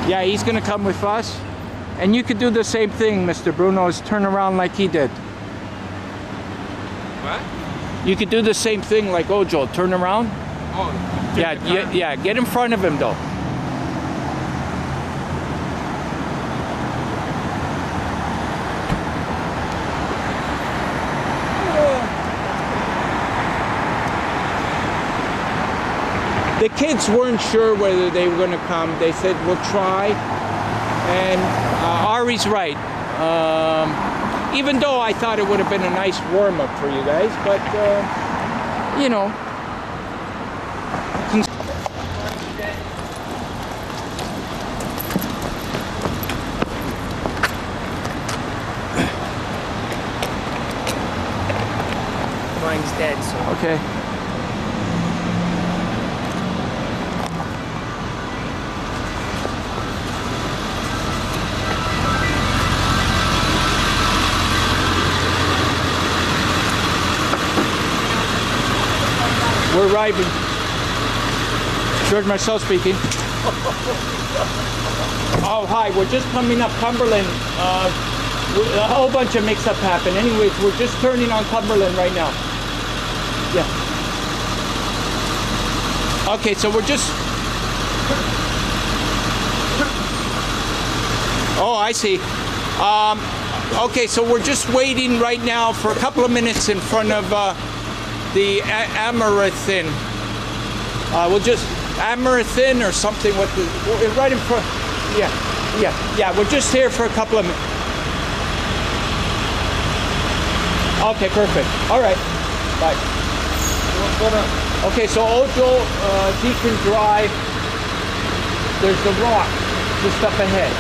Yeah, he's gonna come with us. And you could do the same thing, Mr. Bruno, is turn around like he did. What? You could do the same thing like Ojo, turn around. Oh. Yeah, get in front of him though. The kids weren't sure whether they were going to come. They said, we'll try. And Ari's right. Even though I thought it would have been a nice warm-up for you guys, but, you know. Mine's dead, so. Okay. We're arriving. George Marcel speaking. Oh, hi. We're just coming up Cumberland. A whole bunch of mix-up happened. Anyways, we're just turning on Cumberland right now. Yeah. Okay, so we're just... Oh, I see. Okay, so we're just waiting right now for a couple of minutes in front of the Amarithin. We'll just... Amarithin or something with the... Right in front... Yeah, we're just here for a couple of minutes. Okay, perfect. All right. Bye. Okay, so Ojo, he can drive. There's the rock just up ahead.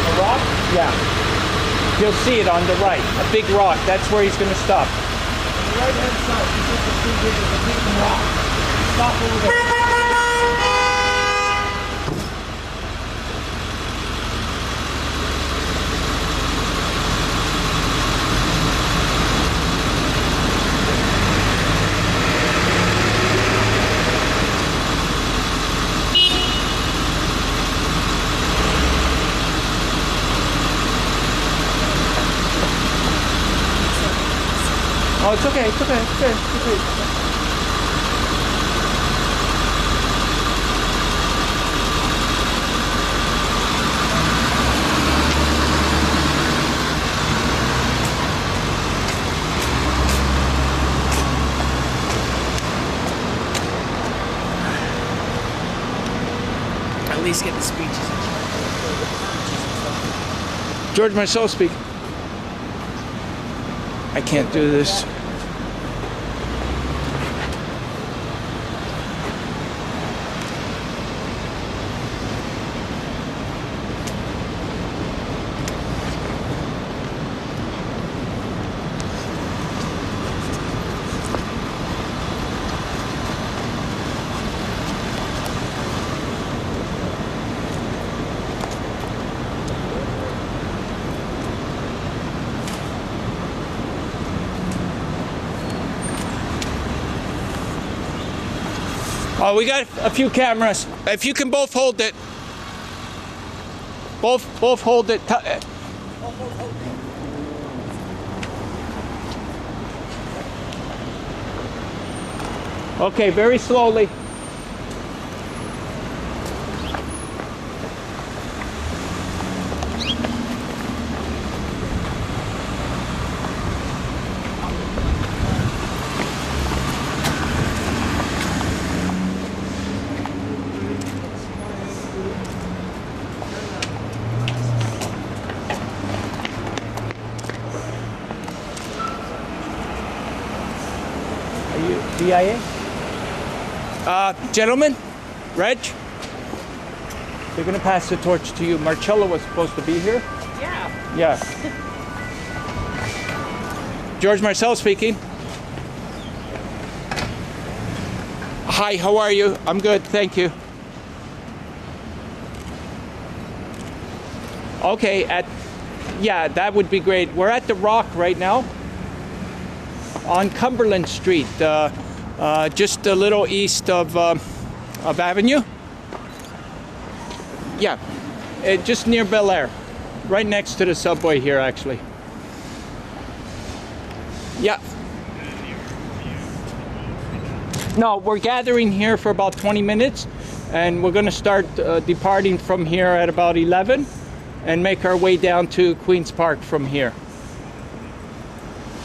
A rock? Yeah. You'll see it on the right. A big rock. That's where he's going to stop. On the right-hand side, you see there's a big rock. Stop over there. Oh, it's okay, it's okay, it's okay, it's okay. At least get the speeches. George Marcel speak. I can't do this. Oh, we got a few cameras. If you can both hold it. Both hold it. Okay, very slowly. DIA? Gentlemen, Reg, they're going to pass the torch to you. Marcello was supposed to be here. Yeah. Yeah. George Marcel speaking. Hi, how are you? I'm good, thank you. Okay, yeah, that would be great. We're at the Rock right now on Cumberland Street. Just a little east of Avenue. Yeah, just near Bel Air, right next to the subway here, actually. Yeah. No, we're gathering here for about 20 minutes, and we're going to start departing from here at about 11 and make our way down to Queen's Park from here.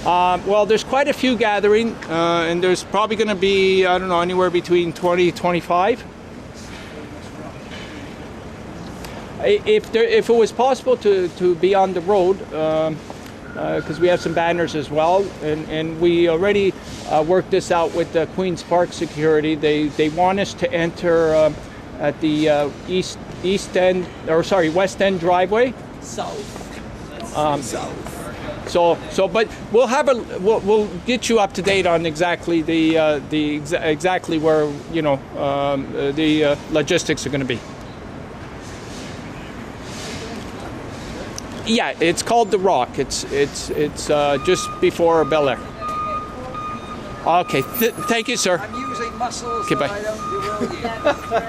Well, there's quite a few gathering, and there's probably going to be, I don't know, anywhere between 20 to 25. If it was possible to be on the road, because we have some banners as well, and we already worked this out with the Queen's Park security. They want us to enter at the west end driveway. South. So, but we'll get you up to date on exactly exactly where the logistics are going to be. Yeah, it's called The Rock. It's just before Bel Air. Okay, thank you, sir. I'm using muscles Okay, bye. that I don't do well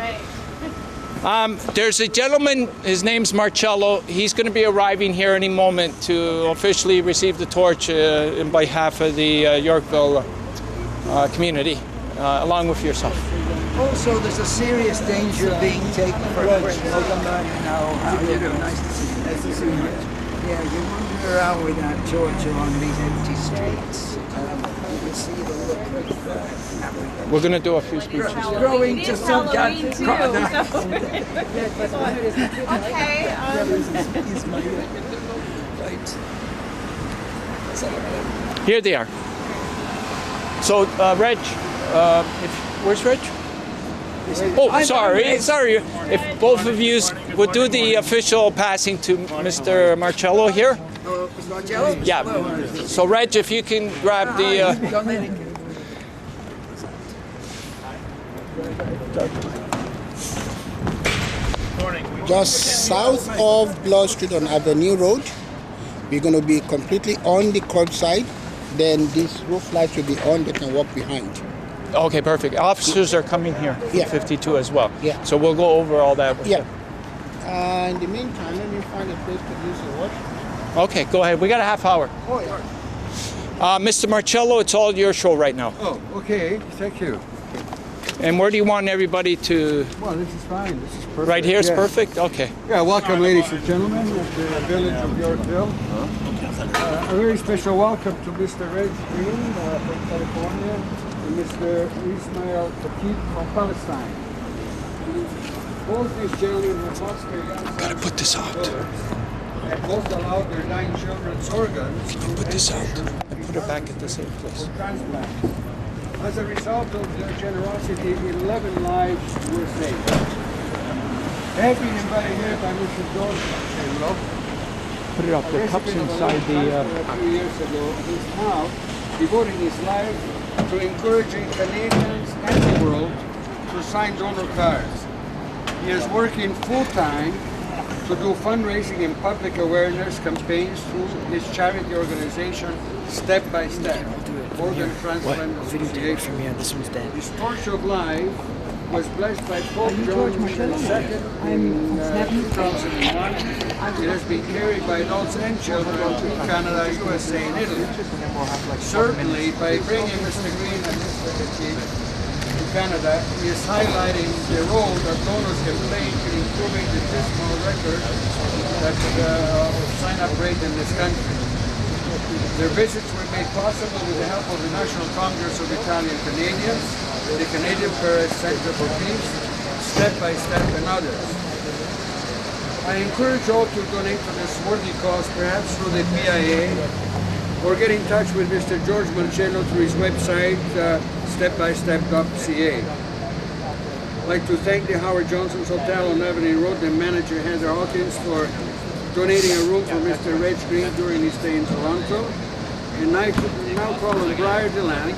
yet. There's a gentleman, his name's Marcello. He's going to be arriving here any moment to officially receive the torch in behalf of the Yorkville community, along with yourself. Also, there's a serious danger of being taken for a quick look. How you doing? Nice to see you. Nice to see you. Yeah, you wander around with that torch along these empty streets. You can see the look of Africa. We're going to do a few speeches. Growing to some Halloween too. Okay. Here they are. So, Reg, where's Reg? Oh, sorry. If both of you would do the official passing to Mr. Marcello here. Marcello? Yeah. So, Reg, if you can grab the... Just south of Bloor Street on Avenue Road. We're going to be completely on the curbside. Then these roof lights will be on. They can walk behind. Okay, perfect. Officers are coming here, Yeah. 52 as well. Yeah. So we'll go over all that with Yeah. you. In the meantime, let me find a place to use the wash. Okay, go ahead. We got a half hour. Oh, yeah. Mr. Marcello, it's all your show right now. Oh, okay. Thank you. And where do you want everybody to... Well, this is fine. This is perfect. Right here is Yeah. perfect? Okay. Yeah, welcome, ladies and gentlemen, of the village of Yorkville. A very special welcome to Mr. Reg Green from California and Mr. Ismail Khatib from Palestine. Both these gentlemen have lost their young sons. Gotta put this out. And both allowed their 9 children's organs to Put this out. enter And put it back at the same place. for transplant. As a result of their generosity, 11 lives were saved. They have been invited here by Mr. George Marcello. Put it up. The cup's inside the... A few years ago, he's now devoting his life to encouraging Canadians and the world to sign donor cards. He is working full-time to do fundraising and public awareness campaigns through his charity organization, Step by Step, Organ Transplant Association. Yeah, this one's dead. His torch of life was blessed by Pope John II in 2001. It has been carried by adults and children to Canada, USA, and Italy. Certainly, by bringing Mr. Green and Mr. Khatib to Canada, he is highlighting the role that donors can play in improving the dismal record of sign-up rate in this country. Their visits were made possible with the help of the National Congress of Italian Canadians, the Canadian Paris Center for Peace, Step by Step, and others. I encourage all to donate to this worthy cause, perhaps through the PIA, or get in touch with Mr. George Marcello through his website, stepbystep.ca. I'd like to thank the Howard Johnson's Hotel on Avenue Road and manager Heather Hawkins for donating a room for Mr. Reg Green during his stay in Toronto. And I now call on Briar DeLand,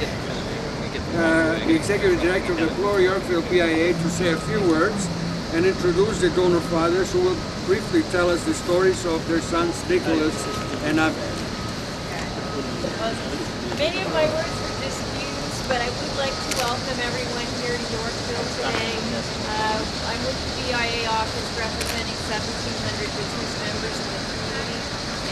the Executive Director of the Bloor Yorkville PIA, to say a few words and introduce the donor fathers who will briefly tell us the stories of their sons Nicholas and Abed. Many of my words were just used, but I would like to welcome everyone here to Yorkville today. I'm with the BIA walk is representing 1,700 business members in the community,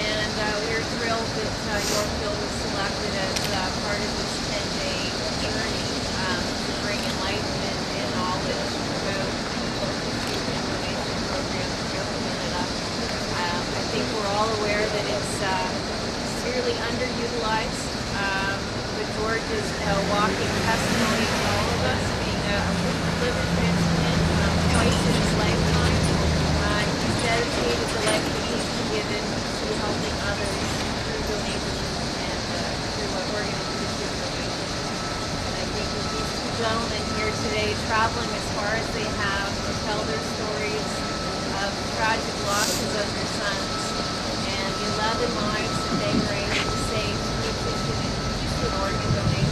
and we're thrilled that Yorkville was selected as part of this 10-day journey to bring enlightenment and knowledge about local food and donation programs throughout Canada. I think we're all aware that it's severely underutilized. But George is a walking testimony to all of us, being a liver transplant twice in his lifetime. He's dedicated the life that he's given to helping others through donations and through organ and tissue donations. And I think with these two gentlemen here today, traveling as far as they have to tell their stories of tragic losses of their sons and 11 lives that they were able to save through tissue and organ donation.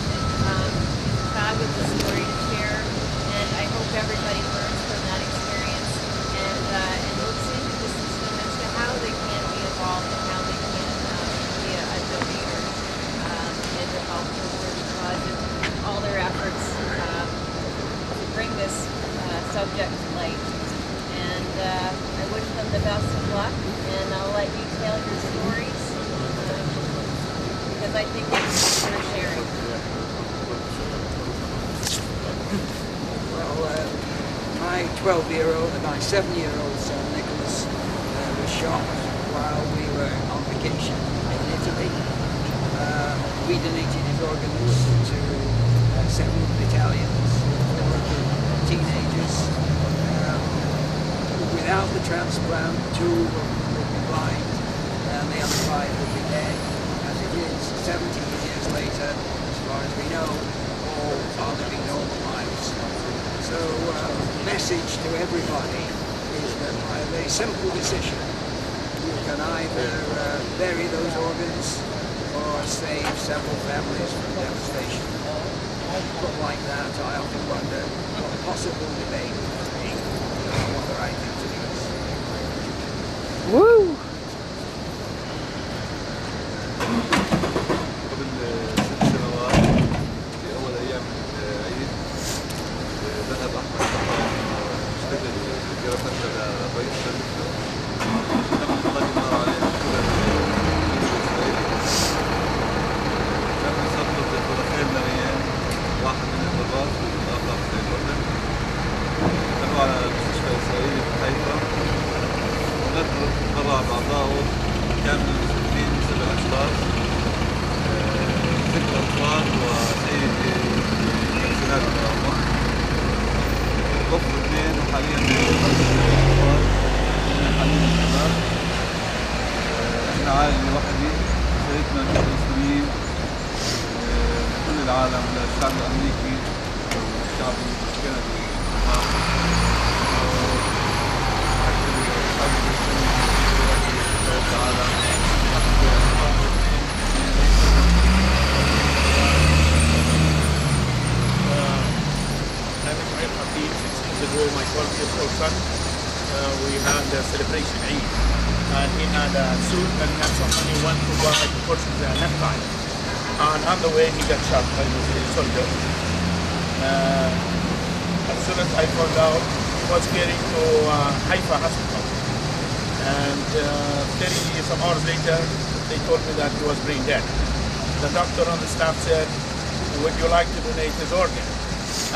Fabulous story to share, and I hope everybody learns from that experience and looks into the system as to how they can be involved and how they can be a donator and to help the worthy cause and all their efforts to bring this subject to light. And I wish them the best of luck, and I'll let you tell your stories because I think it's worth sharing. Well, my 7-year-old son Nicholas was shot while we were on vacation in Italy. We donated his organs to 7 battalions of teenagers. Without the transplant, 2 would be blind and the other 5 would be dead. As it is, 17 years later, as far as we know, all are living normal lives. So the message to everybody is that by a very simple decision, you can either bury those organs or save several families from devastation. But like that, I often wonder what the possible debate would be on what the right thing to do is. Woo! قبل 6 سنوات في أول أيام العيد ذهب أحمد اشتغل جرافة لرئيس شركته لما قدم عليه كان يسقط طرفين ناريين، واحد من الضباط والآخر في الأردن. كانوا على المستشفى الإسرائيلي في حيفا، تبرع بأعضائه كان من المسؤولين 7 أشخاص، 6 أطفال وسيد تأثيرات الأعضاء. وقفوا 2 وحاليا الأطفال حاليا الشباب. احنا عائلة وحدي، شاركنا مع المسلمين كل العالم للشعب الأمريكي والشعب الكندي. My 12-year-old son, we had a celebration Eid, and he had a suit and he had some money, went to buy the purchase a necktie, and on the way he got shot by the soldier. As soon as I found out, he was carried to Haifa hospital, and 30 some hours later, they told me that he was brain dead. The doctor on the staff said, "Would you like to donate his organ?"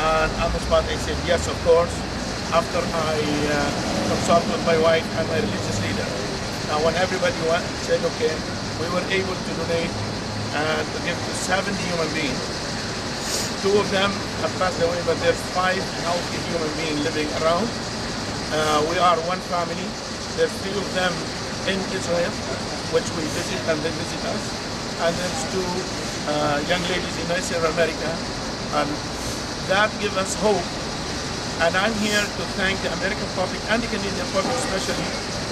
And on the spot, I said, "Yes, of course," after I consulted with my wife and my religious leader. Now, when everybody said, okay, we were able to donate and to give to 70 human beings. 2 of them have passed away, but there's 5 healthy human beings living around. We are one family. There's 3 of them in Israel, which we visit and they visit us. And there's 2 young ladies in America. And that gives us hope. And I'm here to thank the American public and the Canadian public especially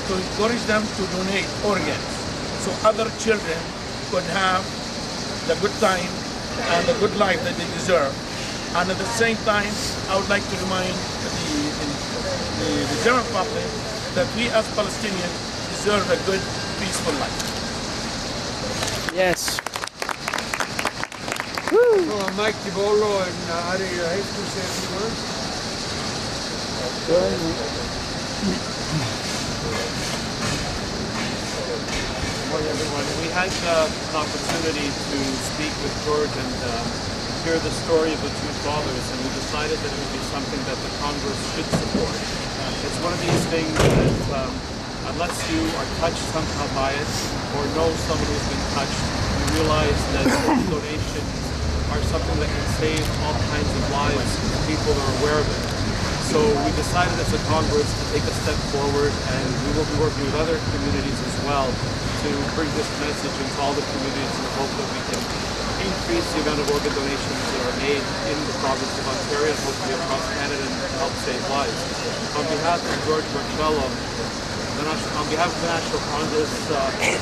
to encourage them to donate organs so other children could have the good time and the good life that they deserve. And at the same time, I would like to remind the general public that we as Palestinians deserve a good, peaceful life. Yes. Well, Mike DiBollo and Ari Rafe to say a few words. Morning, everyone. We had an opportunity to speak with George and hear the story of the two fathers, and we decided that it would be something that the Congress should support. It's one of these things that, unless you are touched somehow by it or know someone who's been touched, you realize that donations are something that can save all kinds of lives if people are aware of it. So we decided as a Congress to take a step forward, and we will be working with other communities as well to bring this message into all the communities in the hope that we can increase the amount of organ donations that are made in the province of Ontario and hopefully across Canada and help save lives. On behalf of George Marcello, on behalf of the National Congress,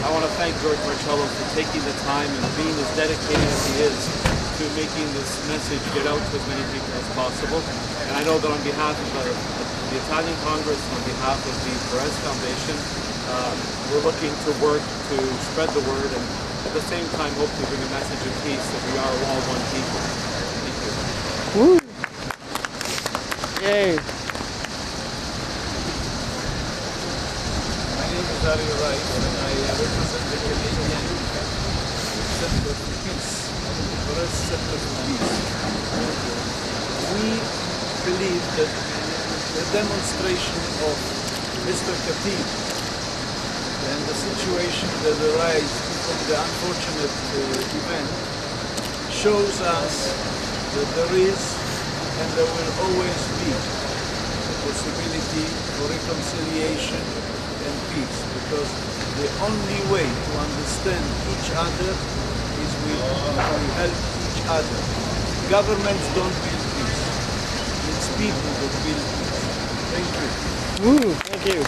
I want to thank George Marcello for taking the time and being as dedicated as he is to making this message get out to as many people as possible. And I know that on behalf of the Italian Congress, on behalf of the Perez Foundation, we're looking to work to spread the word and at the same time hope to bring a message of peace that we are all one people. Thank you. Woo! Yay! My name is Ari Rice, and I represent the Canadian Center for Peace, the Perez Center for Peace. We believe that the demonstration of Mr. Khatib and the situation that arises from the unfortunate event shows us that there is and there will always be the possibility for reconciliation and peace, because the only way to understand each other is we help each other. Governments don't build peace. It's people that build peace. Thank you. Woo! Thank you.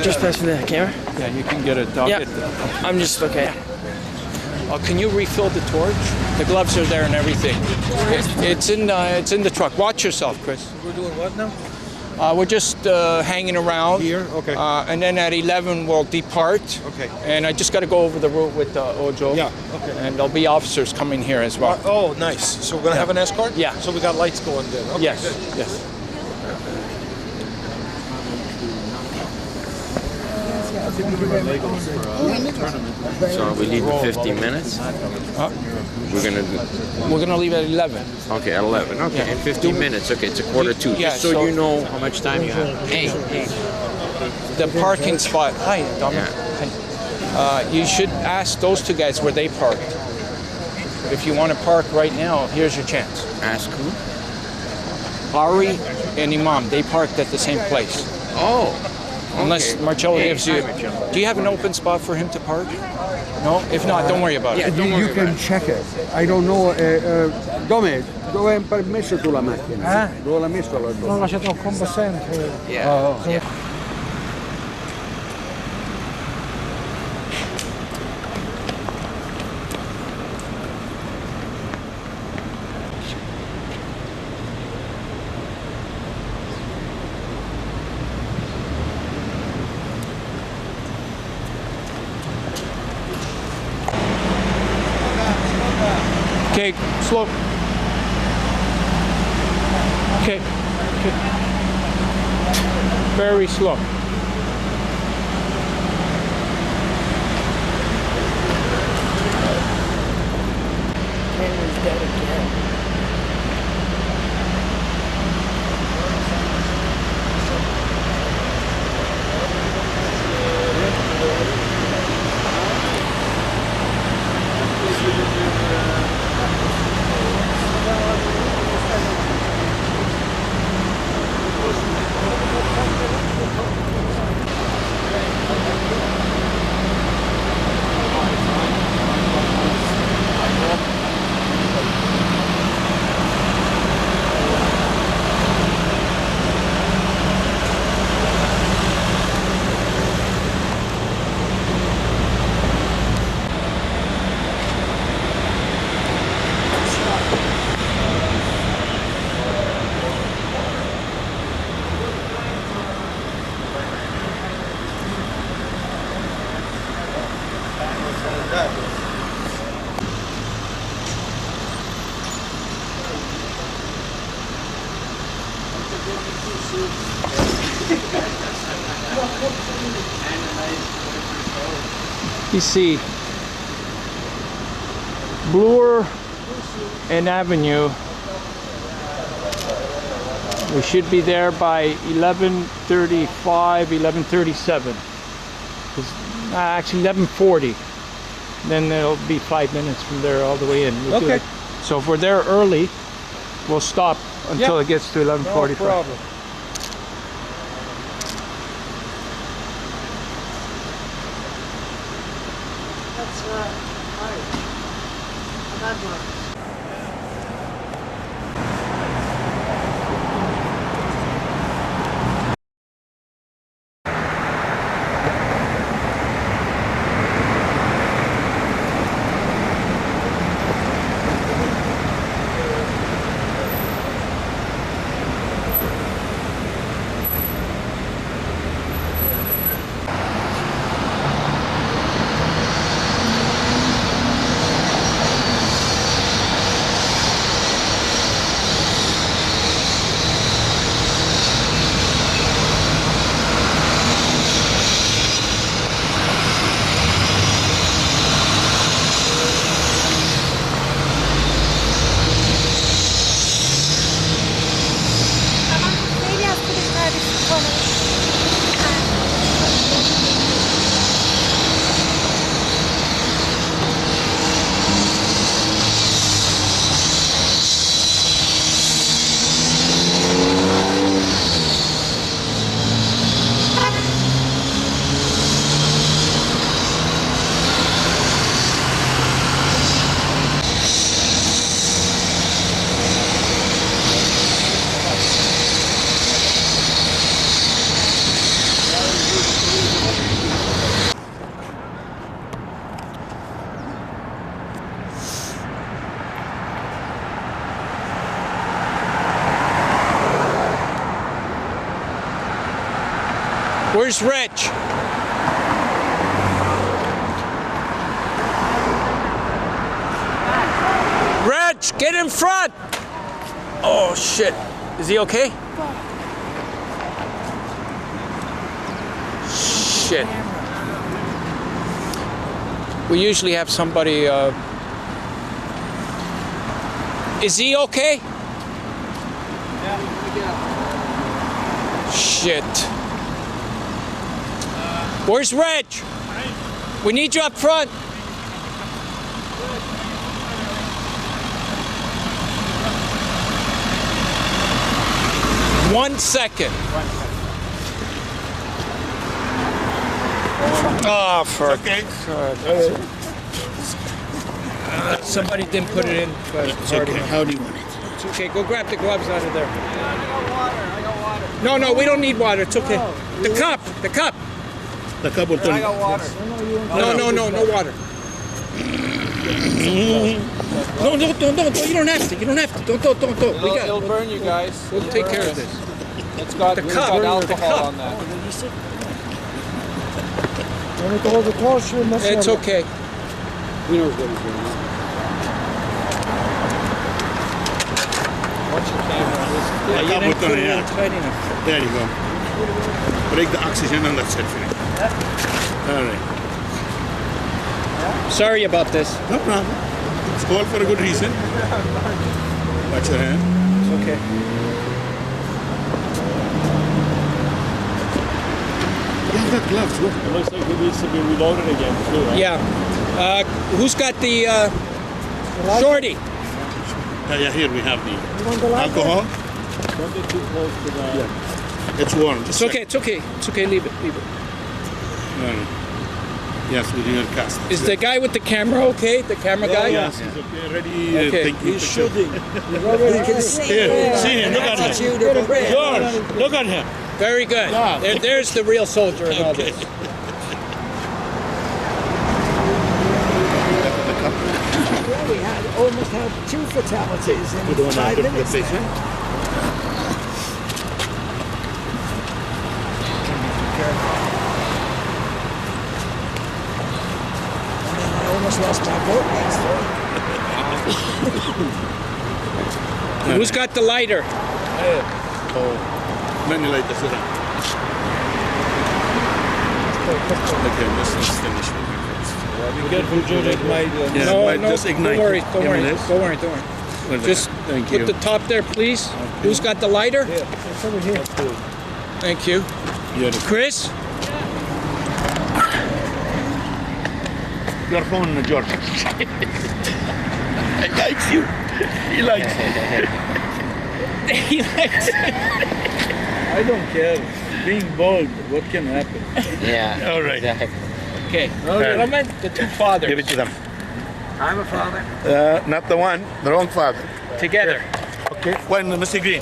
Just pass me the camera? Yeah, you can get a docket. I'm just okay. Can you refill the torch? The gloves are there and everything. It's in the truck. Watch yourself, Chris. We're doing what now? We're just hanging around. Here? Okay. And then at 11 we'll depart. Okay. And I just got to go over the route with Ojo. Yeah, okay. And there'll be officers coming here as well. Oh, nice. So we're going to have an escort? Yeah. So we got lights going then? Okay, Yes. good. Yes. So we leave in 15 minutes? We're gonna leave at 11. Okay, at 11. Okay, Yeah. in 15 minutes. Okay, it's a quarter to. Yeah, Just so you know how much time you have. Hey. The parking spot. Hi, Dominic. Hi. You should ask those two guys where they parked. If you want to park right now, here's your chance. Ask who? Ari and Imam, they parked at the same place. Oh. Unless okay. Marcello Hey, gives you. hi, Marcello. Do you have an open spot for him to park? No? If not, don't worry about it. don't You worry about can it. check it. I don't know. Dove hai permesso tu la macchina? Dove l'ha messo la tua? L'ho lasciato al combo center. Yeah. Yeah. Okay, slow. Okay. Very slow. Camera's dead again. You see, Bloor and Avenue. We should be there by 11:35, 11:37. Actually, 11:40. Then it'll be 5 minutes from there all the way in. We'll do Okay. it. So if we're there early, we'll stop until it gets to 11:45. No problem. Where's Reg? Reg, get in front! Oh shit. Is he okay? Shit. We usually have somebody. Is he okay? Shit. Where's Reg? We need you up front. One second. Oh, for Okay. God. Somebody didn't put it in. But It's okay. How do you want it? It's okay. Go grab the gloves out of there. No, we don't need water. It's okay. The cup. The cup will turn. No water. No, you don't have to. Don't. It'll burn you guys. We'll take care of this. It's got, The it's cup. got The alcohol cup. on that. It's okay. He knows what he's doing. Watch your camera. The cup will turn, yeah. Tight enough. There you go. Break the oxygen and that's it. All right. Sorry about this. No problem. It's called for a good reason. Watch your hand. It's okay. You have got gloves. Look. It looks like it needs to be reloaded again too, right? Yeah. Who's got the shorty? Yeah, here we have the alcohol. Don't get too close to the... It's warm. It's okay. Leave it. Yes, we didn't cast. Is the guy with the camera okay? The camera guy? Yes, he's okay. Ready. Okay. He's shooting. You can see Here, see him. Look at him. attitude of a prayer. George, look at him. Very good. Yeah. There's the real soldier in all Okay. this. Well, we almost had 2 fatalities in We don't 5 have to minutes. replace it. I almost lost my vote next door. Who's got the lighter? Many later, sit down. Okay, let's finish with you first. Be careful, George, it might... Yeah, No, might no, just don't ignite. worry, Give don't me worry, this. don't worry, don't worry. Where's the Just cup? Thank put you. the top there, please. Who's got the lighter? It's over here. Thank you. Beautiful. Chris? Your phone, George. He likes you. He likes you. He likes it. I don't care. Being bold, what can happen? Yeah. All right. Exactly. Okay, gentlemen, the two fathers. Give it to them. I'm a father. Not the one, the wrong father. Together. Okay. When Mr. Green.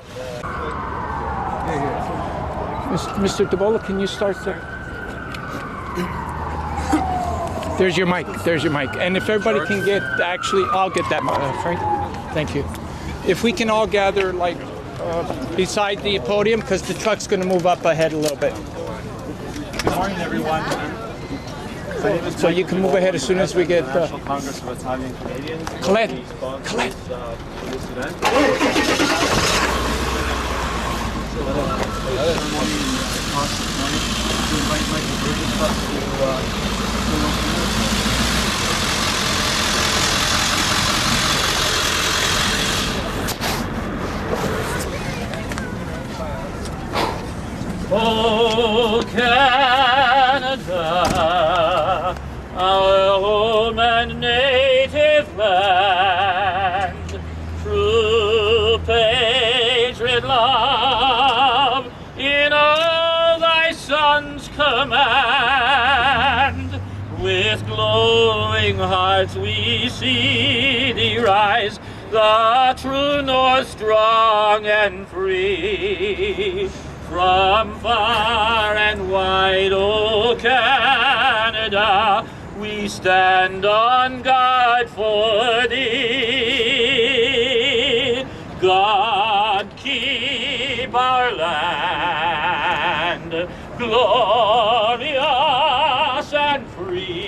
Mr. DeBola, can you start, sir? There's your mic. There's your mic. And if everybody can get, actually, I'll get that, Frank. Thank you. If we can all gather, like, beside the podium, because the truck's going to move up ahead a little bit. Good morning, everyone. So you can move ahead as soon as we get... National Congress of Italian Canadians. Colette. We sponsor Colette. this event. Oh, Canada, our home and native land, true patriot love in all thy sons' command. With glowing hearts we see thee rise, the true North strong and free. From far and wide, O Canada, we stand on guard for thee. God keep our land glorious and free.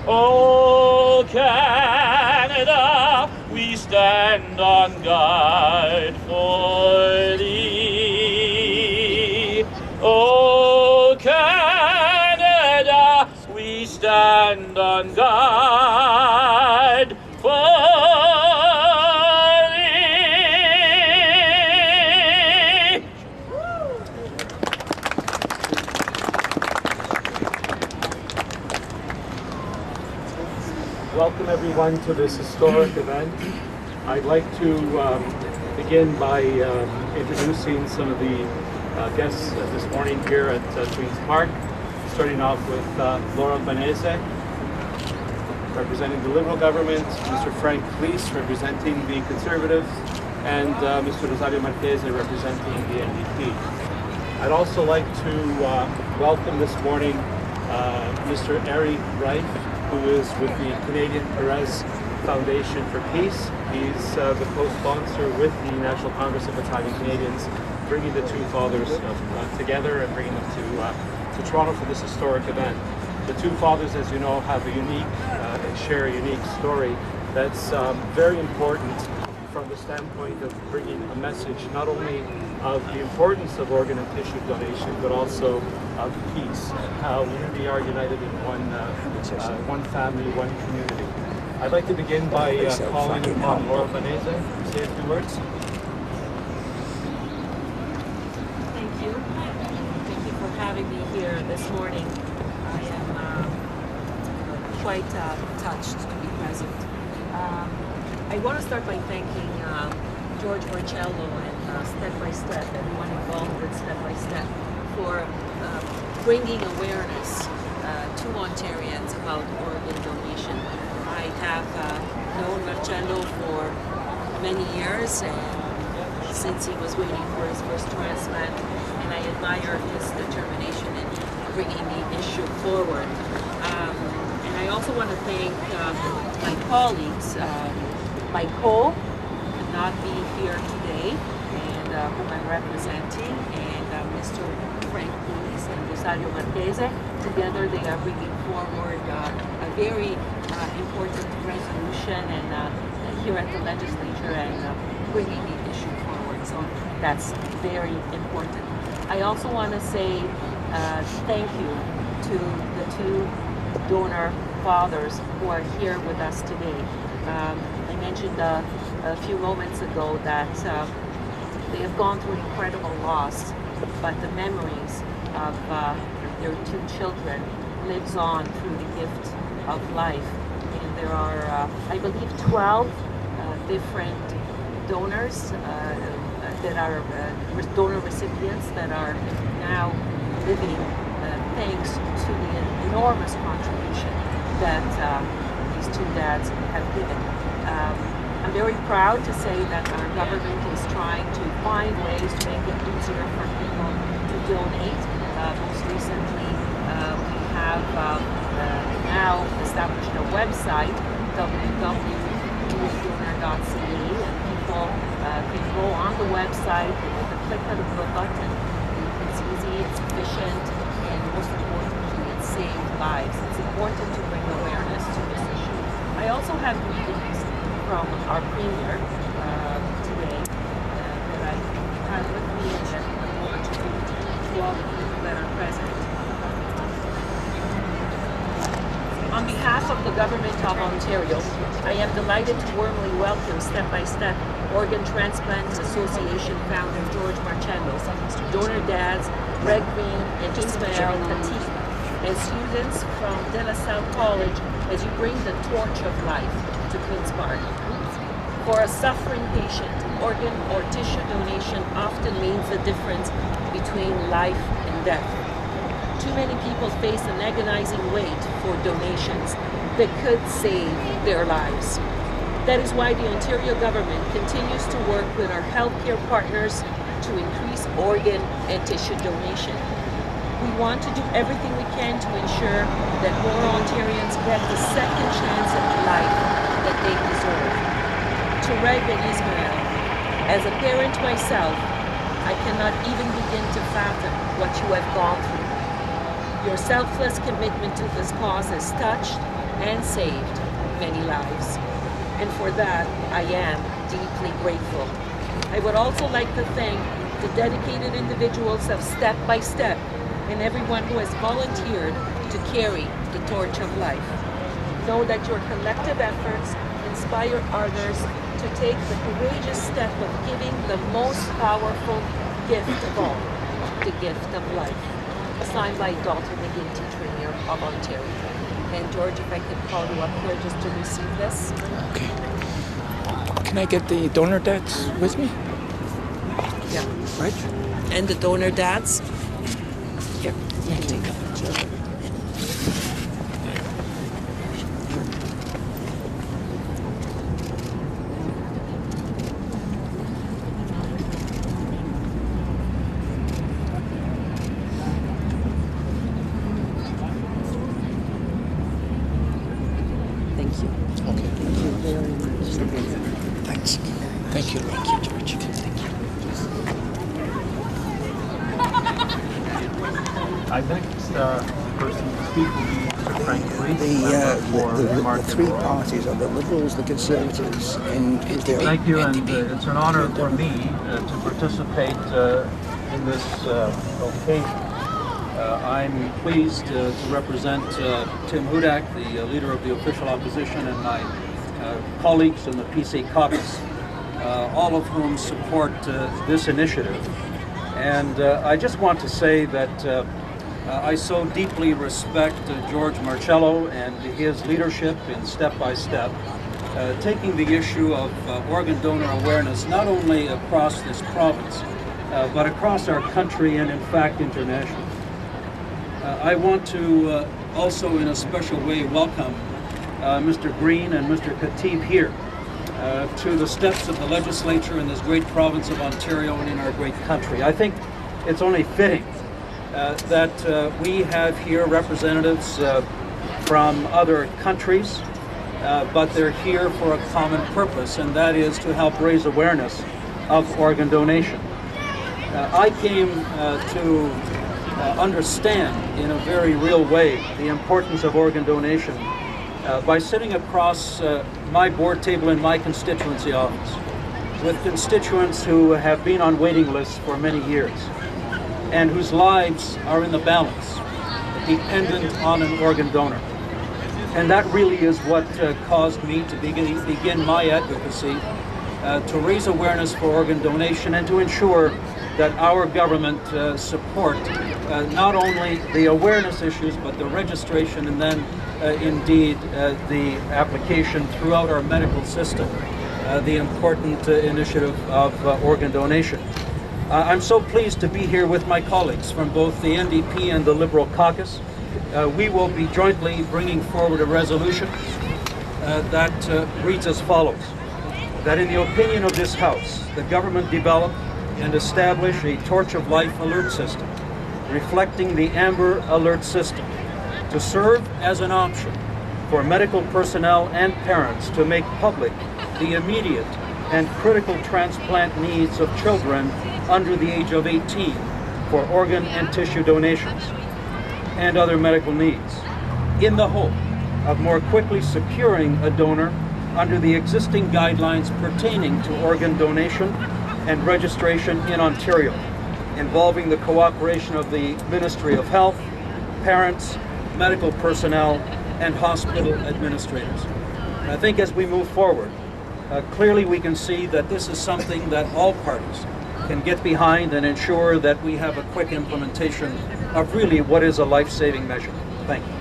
O Canada, we stand on guard for thee. O Canada, we stand on guard for thee. Welcome everyone to this historic event. I'd like to begin by introducing some of the guests this morning here at Queen's Park, starting off with Laura Albanese, representing the Liberal government, Mr. Frank Cleese, representing the Conservatives, and Mr. Rosario Marchese, representing the NDP. I'd also like to welcome this morning Mr. Ari Reif, who is with the Canadian Perez Foundation for Peace. He's the co-sponsor with the National Congress of Italian Canadians, bringing the two fathers together and bringing them to Toronto for this historic event. The two fathers, as you know, have a unique and share a unique story that's very important from the standpoint of bringing a message not only of the importance of organ and tissue donation, but also of peace, how we really are united in one family, one community. I'd like to begin by calling upon Laura Albanese to say a few words. Thank you. Thank you for having me here this morning. I am quite touched to be present. I want to start by thanking George Marcello and Step by Step, everyone involved with Step by Step, for bringing awareness to Ontarians about organ donation. I have known Marcello for many years, and since he was waiting for his first transplant, and I admire his determination in bringing the issue forward. And I also want to thank my colleagues. Mike Cole could not be here today, and whom I'm representing, and Mr. Frank Cleese and Rosario Marchese. Together they are bringing forward a very important resolution and here at the legislature, and bringing the issue forward. So That's very important. I also want to say thank you to the two donor fathers who are here with us today. I mentioned a few moments ago that they have gone through incredible loss, but the memories of their two children lives on through the gift of life. And there are, I believe, 12 different donors that are donor recipients that are now living thanks to the enormous contribution that these two dads have given. I'm very proud to say that our government is trying to find ways to make it easier for people to donate. Most recently, we have now established a website, www.donor.ca, and people can go on the website with a click of the button. It's easy, it's efficient, and most importantly, it saves lives. It's important to bring awareness to this issue. I also have greetings from our Premier today that I have with me and that I'm going to give to all the people that are present. On behalf of the Government of Ontario, I am delighted to warmly welcome Step by Step Organ Transplant Association founder George Marcello, donor dads Greg Green and Ismael Petit, and students from De La Salle College as you bring the torch of life to Queen's Park. For a suffering patient, organ or tissue donation often means the difference between life and death. Too many people face an agonizing wait for donations that could save their lives. That is why the Ontario government continues to work with our healthcare partners to increase organ and tissue donation. We want to do everything we can to ensure that more Ontarians get the second chance at life that they deserve. To Reg and Ismael, as a parent myself, I cannot even begin to fathom what you have gone through. Your selfless commitment to this cause has touched and saved many lives. And for that, I am deeply grateful. I would also like to thank the dedicated individuals of Step by Step and everyone who has volunteered to carry the torch of life. Know that your collective efforts inspire others to take the courageous step of giving the most powerful gift of all, the gift of life. Signed by Dalton McGinty, Premier of Ontario. And George, if I could call you up here just to receive this. Okay. Can I get the donor dads with me? Yeah. Right. And the donor dads. Here, you can take a picture of it. Thanks. Thank you, George. Thank you. I think the person to speak will be Mr. Frank Lee, The three parties are the Liberals, the Conservatives, and Ontario. Thank you, and it's an honor for me to participate in this occasion. I'm pleased to represent Tim Hudak, the leader of the official opposition, and my colleagues in the PC caucus, all of whom support this initiative. And I just want to say that I so deeply respect George Marcello and his leadership in Step by Step, taking the issue of organ donor awareness not only across this province, but across our country and in fact internationally. I want to also in a special way welcome Mr. Green and Mr. Khatib here to the steps of the legislature in this great province of Ontario and in our great country. I think it's only fitting that we have here representatives from other countries, but they're here for a common purpose, and that is to help raise awareness of organ donation. I came to understand in a very real way the importance of organ donation by sitting across my board table in my constituency office. with constituents who have been on waiting lists for many years and whose lives are in the balance, dependent on an organ donor. And that really is what caused me to begin my advocacy to raise awareness for organ donation and to ensure that our government support not only the awareness issues but the registration and then indeed the application throughout our medical system, the important initiative of organ donation. I'm so pleased to be here with my colleagues from both the NDP and the Liberal caucus. We will be jointly bringing forward a resolution that reads as follows: that in the opinion of this House, the government develop and establish a Torch of Life alert system, reflecting the Amber Alert system, to serve as an option for medical personnel and parents to make public the immediate and critical transplant needs of children under the age of 18 for organ and tissue donations and other medical needs, in the hope of more quickly securing a donor under the existing guidelines pertaining to organ donation and registration in Ontario, involving the cooperation of the Ministry of Health, parents, medical personnel, and hospital administrators. And I think as we move forward, clearly we can see that this is something that all parties can get behind and ensure that we have a quick implementation of really what is a life-saving measure. Thank you.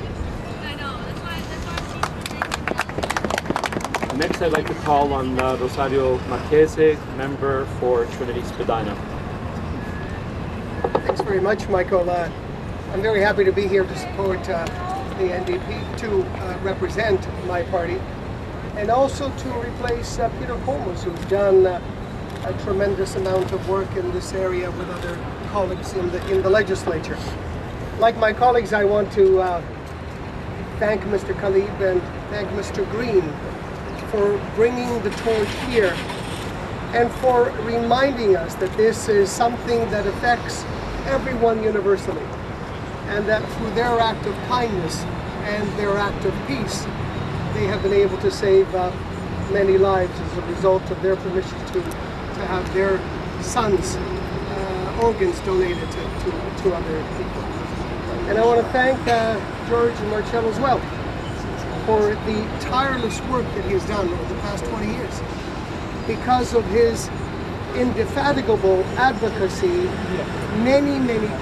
Next, I'd like to call on Rosario Marchese, member for Trinity Spadina. Thanks very much, Michael. I'm very happy to be here to support the NDP, to represent my party, and also to replace Peter Comas, who's done a tremendous amount of work in this area with other colleagues in the legislature. Like my colleagues, I want to thank Mr. Khalib and thank Mr. Green for bringing the torch here and for reminding us that this is something that affects everyone universally, and that through their act of kindness and their act of peace, they have been able to save many lives as a result of their permission to have their sons' organs donated to other people. And I want to thank George and Marcello as well for the tireless work that he has done over the past 20 years. Because of his indefatigable advocacy, many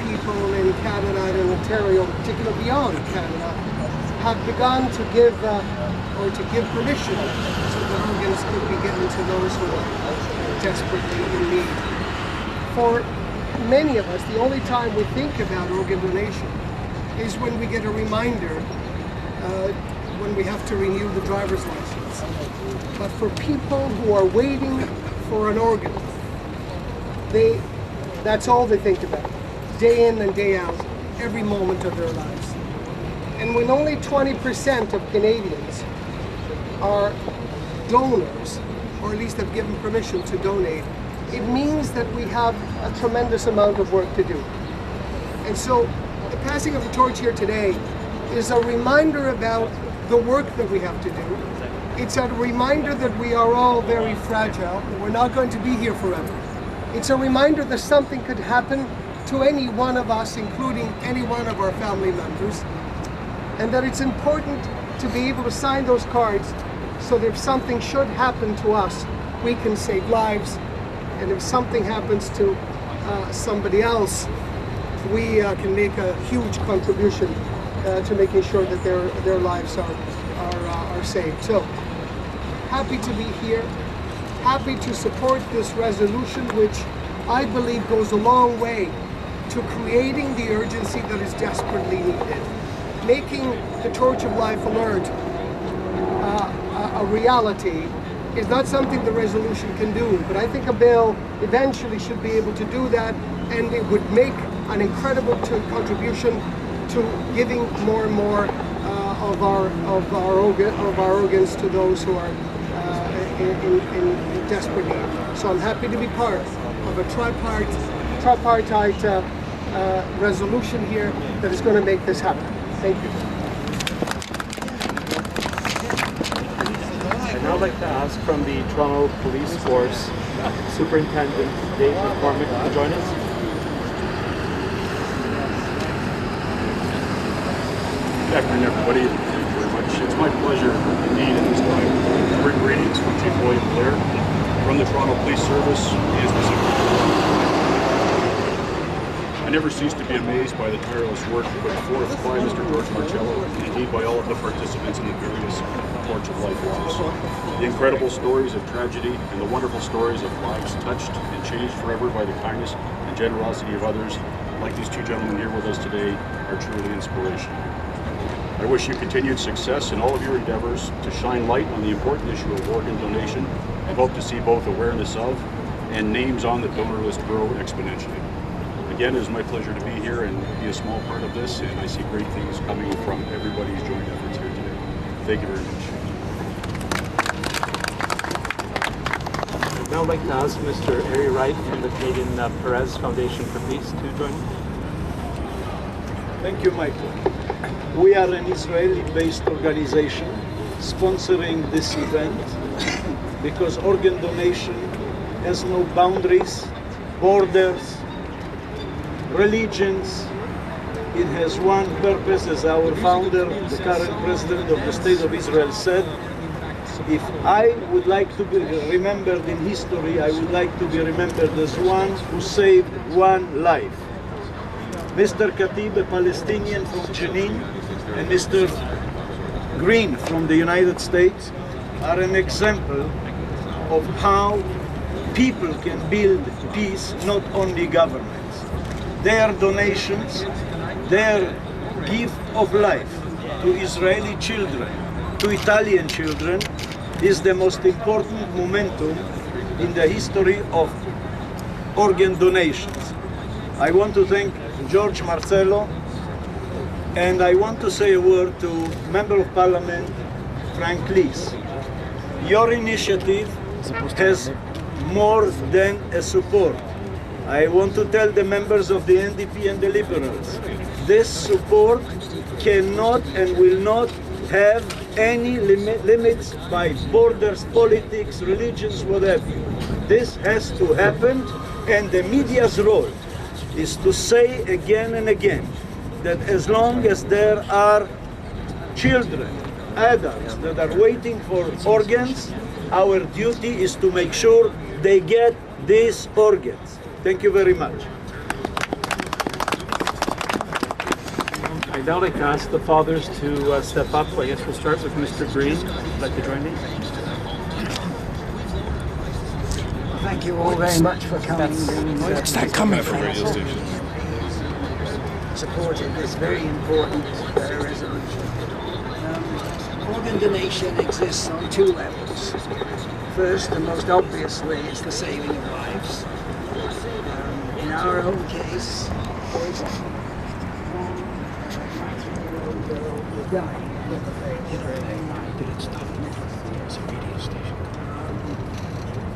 people in Canada and in Ontario, particularly beyond Canada, have begun to give permission so that organs could be given to those who are desperately in need. For many of us, the only time we think about organ donation is when we get a reminder when we have to renew the driver's license. But for people who are waiting for an organ, that's all they think about, day in and day out, every moment of their lives. And when only 20% of Canadians are donors, or at least have given permission to donate, it means that we have a tremendous amount of work to do. And so the passing of the torch here today is a reminder about the work that we have to do. It's a reminder that we are all very fragile, and we're not going to be here forever. It's a reminder that something could happen to any one of us, including any one of our family members, and that it's important to be able to sign those cards so that if something should happen to us, we can save lives, and if something happens to somebody else, we can make a huge contribution to making sure that their lives are saved. So, happy to be here, happy to support this resolution, which I believe goes a long way to creating the urgency that is desperately needed. Making the Torch of Life alert a reality is not something the resolution can do, but I think a bill eventually should be able to do that, and it would make an incredible contribution to giving more and more of our organs to those who are in desperate need. So I'm happy to be part of a tripartite resolution here that is going to make this happen. Thank you. I'd now like to ask from the Toronto Police Force, Superintendent Dave McCormick to join us. Good afternoon, everybody. Thank you very much. It's my pleasure indeed at this time to bring greetings from Chief William Blair from the Toronto Police Service and specifically. I never cease to be amazed by the tireless work put forth by Mr. George Marcello and indeed by all of the participants in the various Torch of Life walks. The incredible stories of tragedy and the wonderful stories of lives touched and changed forever by the kindness and generosity of others, like these two gentlemen here with us today, are truly inspirational. I wish you continued success in all of your endeavors to shine light on the important issue of organ donation and hope to see both awareness of and names on the donor list grow exponentially. Again, it is my pleasure to be here and be a small part of this, and I see great things coming from everybody's joint efforts here today. Thank you very much. I'd now like to ask Mr. Ari Wright from the Canadian Perez Foundation for Peace to join me. Thank you, Michael. We are an Israeli-based organization sponsoring this event because organ donation has no boundaries, borders, religions. It has one purpose, as our founder, the current president of the State of Israel said, if I would like to be remembered in history, I would like to be remembered as one who saved one life. Mr. Khatib, a Palestinian from Jenin, and Mr. Green from the United States are an example of how people can build peace, not only governments. Their donations, their gift of life to Israeli children, to Italian children, is the most important momentum in the history of organ donations. I want to thank George Marcello, and I want to say a word to Member of Parliament Frank Lees. Your initiative has more than a support. I want to tell the members of the NDP and the Liberals, this support cannot and will not have any limits by borders, politics, religions, whatever. This has to happen, and the media's role is to say again and again that as long as there are children, adults that are waiting for organs, our duty is to make sure they get these organs. Thank you very much. I'd now like to ask the fathers to step up. I guess we'll start with Mr. Green. Would you like to join me? Thank you all very much for coming. It's not coming from radio station. Supported this very important resolution. Organ donation exists on two levels. First, and most obviously, is the saving of lives. In our own case, for example, dying.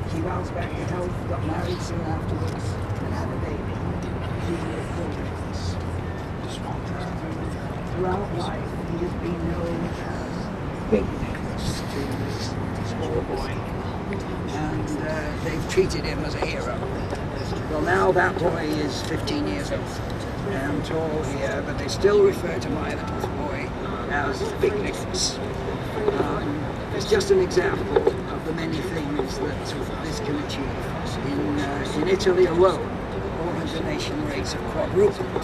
She bounced back to health, got married soon afterwards, and had a baby. She lived full lives. Throughout life, he has been known as Big Nicholas to this small boy, and they've treated him as a hero. Well, now that boy is 15 years old and tall here, but they still refer to my little boy as Big Nicholas. It's just an example of the many things that this can achieve. In Italy alone, organ donation rates have quadrupled,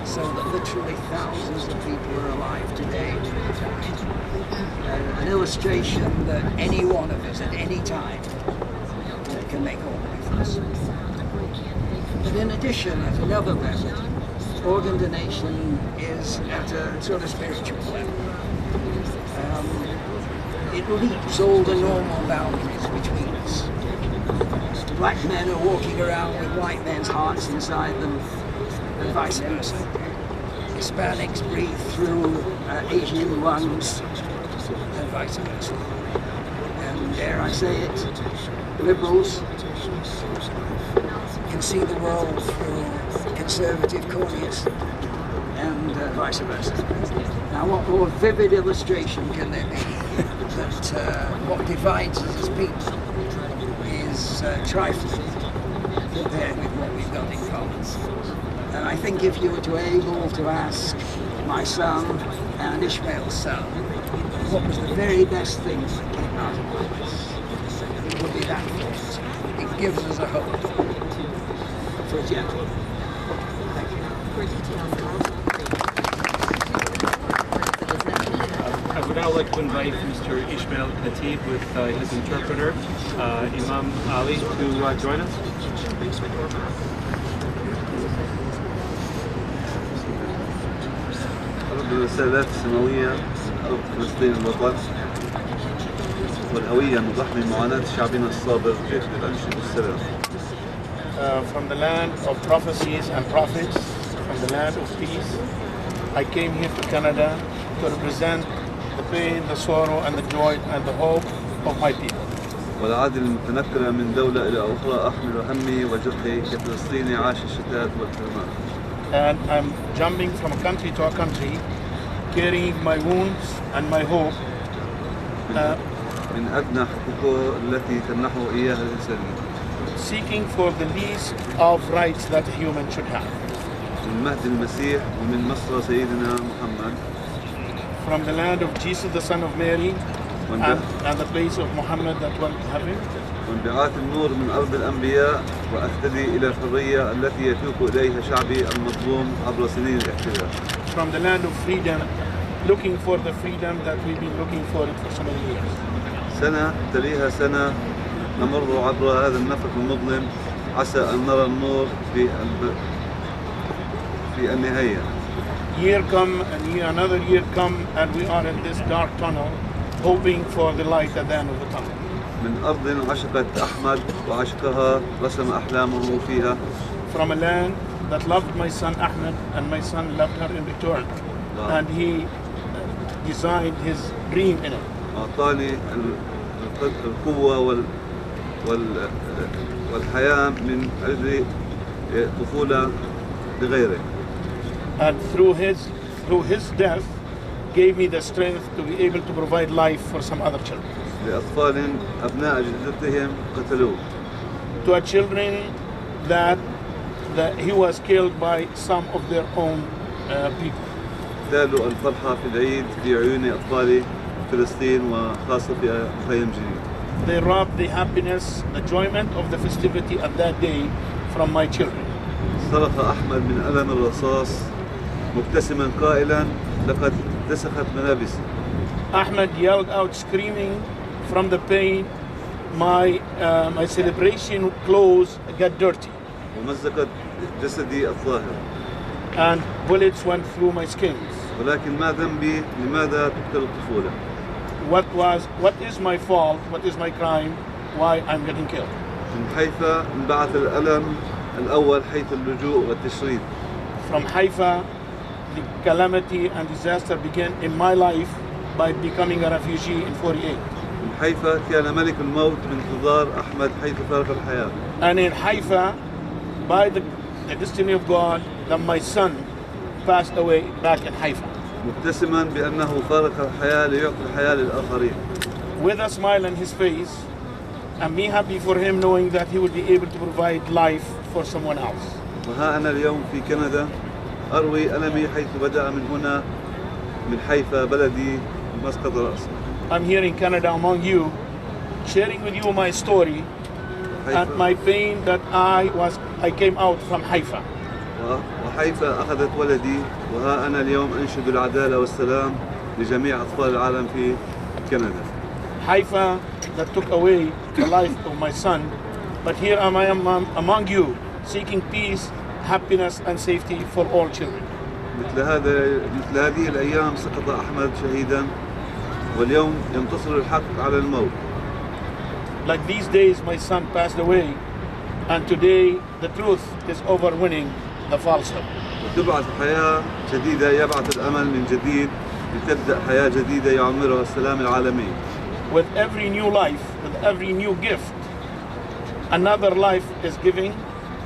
so that literally thousands of people are alive today. An illustration that any one of us at any time can make all the difference. But in addition, at another level, organ donation is at a sort of spiritual level. It leaps all the normal boundaries between us. Black men are walking around with white men's hearts inside them, and vice versa. Hispanics breathe through Asian lungs, and vice versa. And dare I say it, liberals can see the world through conservative corneas, and vice versa. Now, what more vivid illustration can there be that what divides us as people is is trifling compared with what we've got in common. And I think if you were to able to ask my son and Ishmael's son what was the very best thing that came out of all this, it would be that thought. It gives us a hope for a gentleman. Thank you. I would now like to invite Mr. Ishmael Khatib with his interpreter, Imam Ali, to join us. أرد الرسالات السماوية أرض فلسطين الوطن والهوية نضحي معاناة شعبنا الصابر في العيش والسلام. From the land of prophecies and prophets, from the land of peace, I came here to Canada to represent the pain, the sorrow, and the joy and the hope of my people. والعادل المتنقلة من دولة إلى أخرى أحمل همي وجرحي كفلسطيني عاش الشتات والحرمان. And I'm jumping from a country to a country, carrying my wounds and my hope. من أدنى حقوقه التي تمنحه إياها الإنسانية. Seeking for the least of rights that a human should have. من مهد المسيح ومن مصر سيدنا محمد. From the land of Jesus, the son of Mary, and the place of Muhammad that went to heaven. وانبعاث النور من أرض الأنبياء وأهتدي إلى الحرية التي يتوق إليها شعبي المظلوم عبر سنين الاحتلال. From the land of freedom, looking for the freedom that we've been looking for it for so many years. سنة تليها سنة نمر عبر هذا النفق المظلم عسى أن نرى النور في النهاية. Year come and another year come and we are in this dark tunnel hoping for the light at the end of the tunnel. من أرض عشقت أحمد وعشقها رسم أحلامه فيها. From a land that loved my son Ahmed and my son loved her in return. Wow. And he designed his dream in it. أعطاني القوة والحياة من أجل طفولة لغيره. And through his death gave me the strength to be able to provide life for some other children. لأطفال أبناء جدتهم قتلوه. To a children that he was killed by some of their own people. تالوا الفرحة في العيد في عيون أطفال فلسطين وخاصة في مخيم جنين. They robbed the happiness, the enjoyment of the festivity at that day from my children. صرخ أحمد من ألم الرصاص مبتسما قائلا لقد اتسخت ملابسي. Ahmed yelled out screaming from the pain, my celebration clothes got dirty. ومزقت جسدي الطاهر. And bullets went through my skins. ولكن ما ذنبي لماذا تقتل الطفولة؟ What is my fault? What is my crime? Why I'm getting killed? من حيفا انبعث الألم الأول حيث اللجوء والتشريد. From Haifa, the calamity and disaster began in my life by becoming a refugee in 48. من حيفا كان ملك الموت بانتظار أحمد حيث فارق الحياة. And in Haifa, by the destiny of God, that my son passed away back in Haifa. مبتسما بأنه فارق الحياة ليعطي الحياة للآخرين. With a smile on his face, and me happy for him knowing that he would be able to provide life for someone else. وها أنا اليوم في كندا أروي ألمي حيث بدأ من هنا من حيفا بلدي مسقط رأسي. I'm here in Canada among you, sharing with you my story and my pain that I came out from Haifa. وحيفا أخذت ولدي وها أنا اليوم أنشد العدالة والسلام لجميع أطفال العالم في كندا. Haifa that took away the life of my son, but here I am among you, seeking peace, happiness and safety for all children. مثل هذه الأيام سقط أحمد شهيدا واليوم ينتصر الحق على الموت. Like these days my son passed away and today the truth is overwinning the falsehood. وتبعث حياة جديدة يبعث الأمل من جديد لتبدأ حياة جديدة يعمرها السلام العالمي. With every new life, with every new gift, another life is giving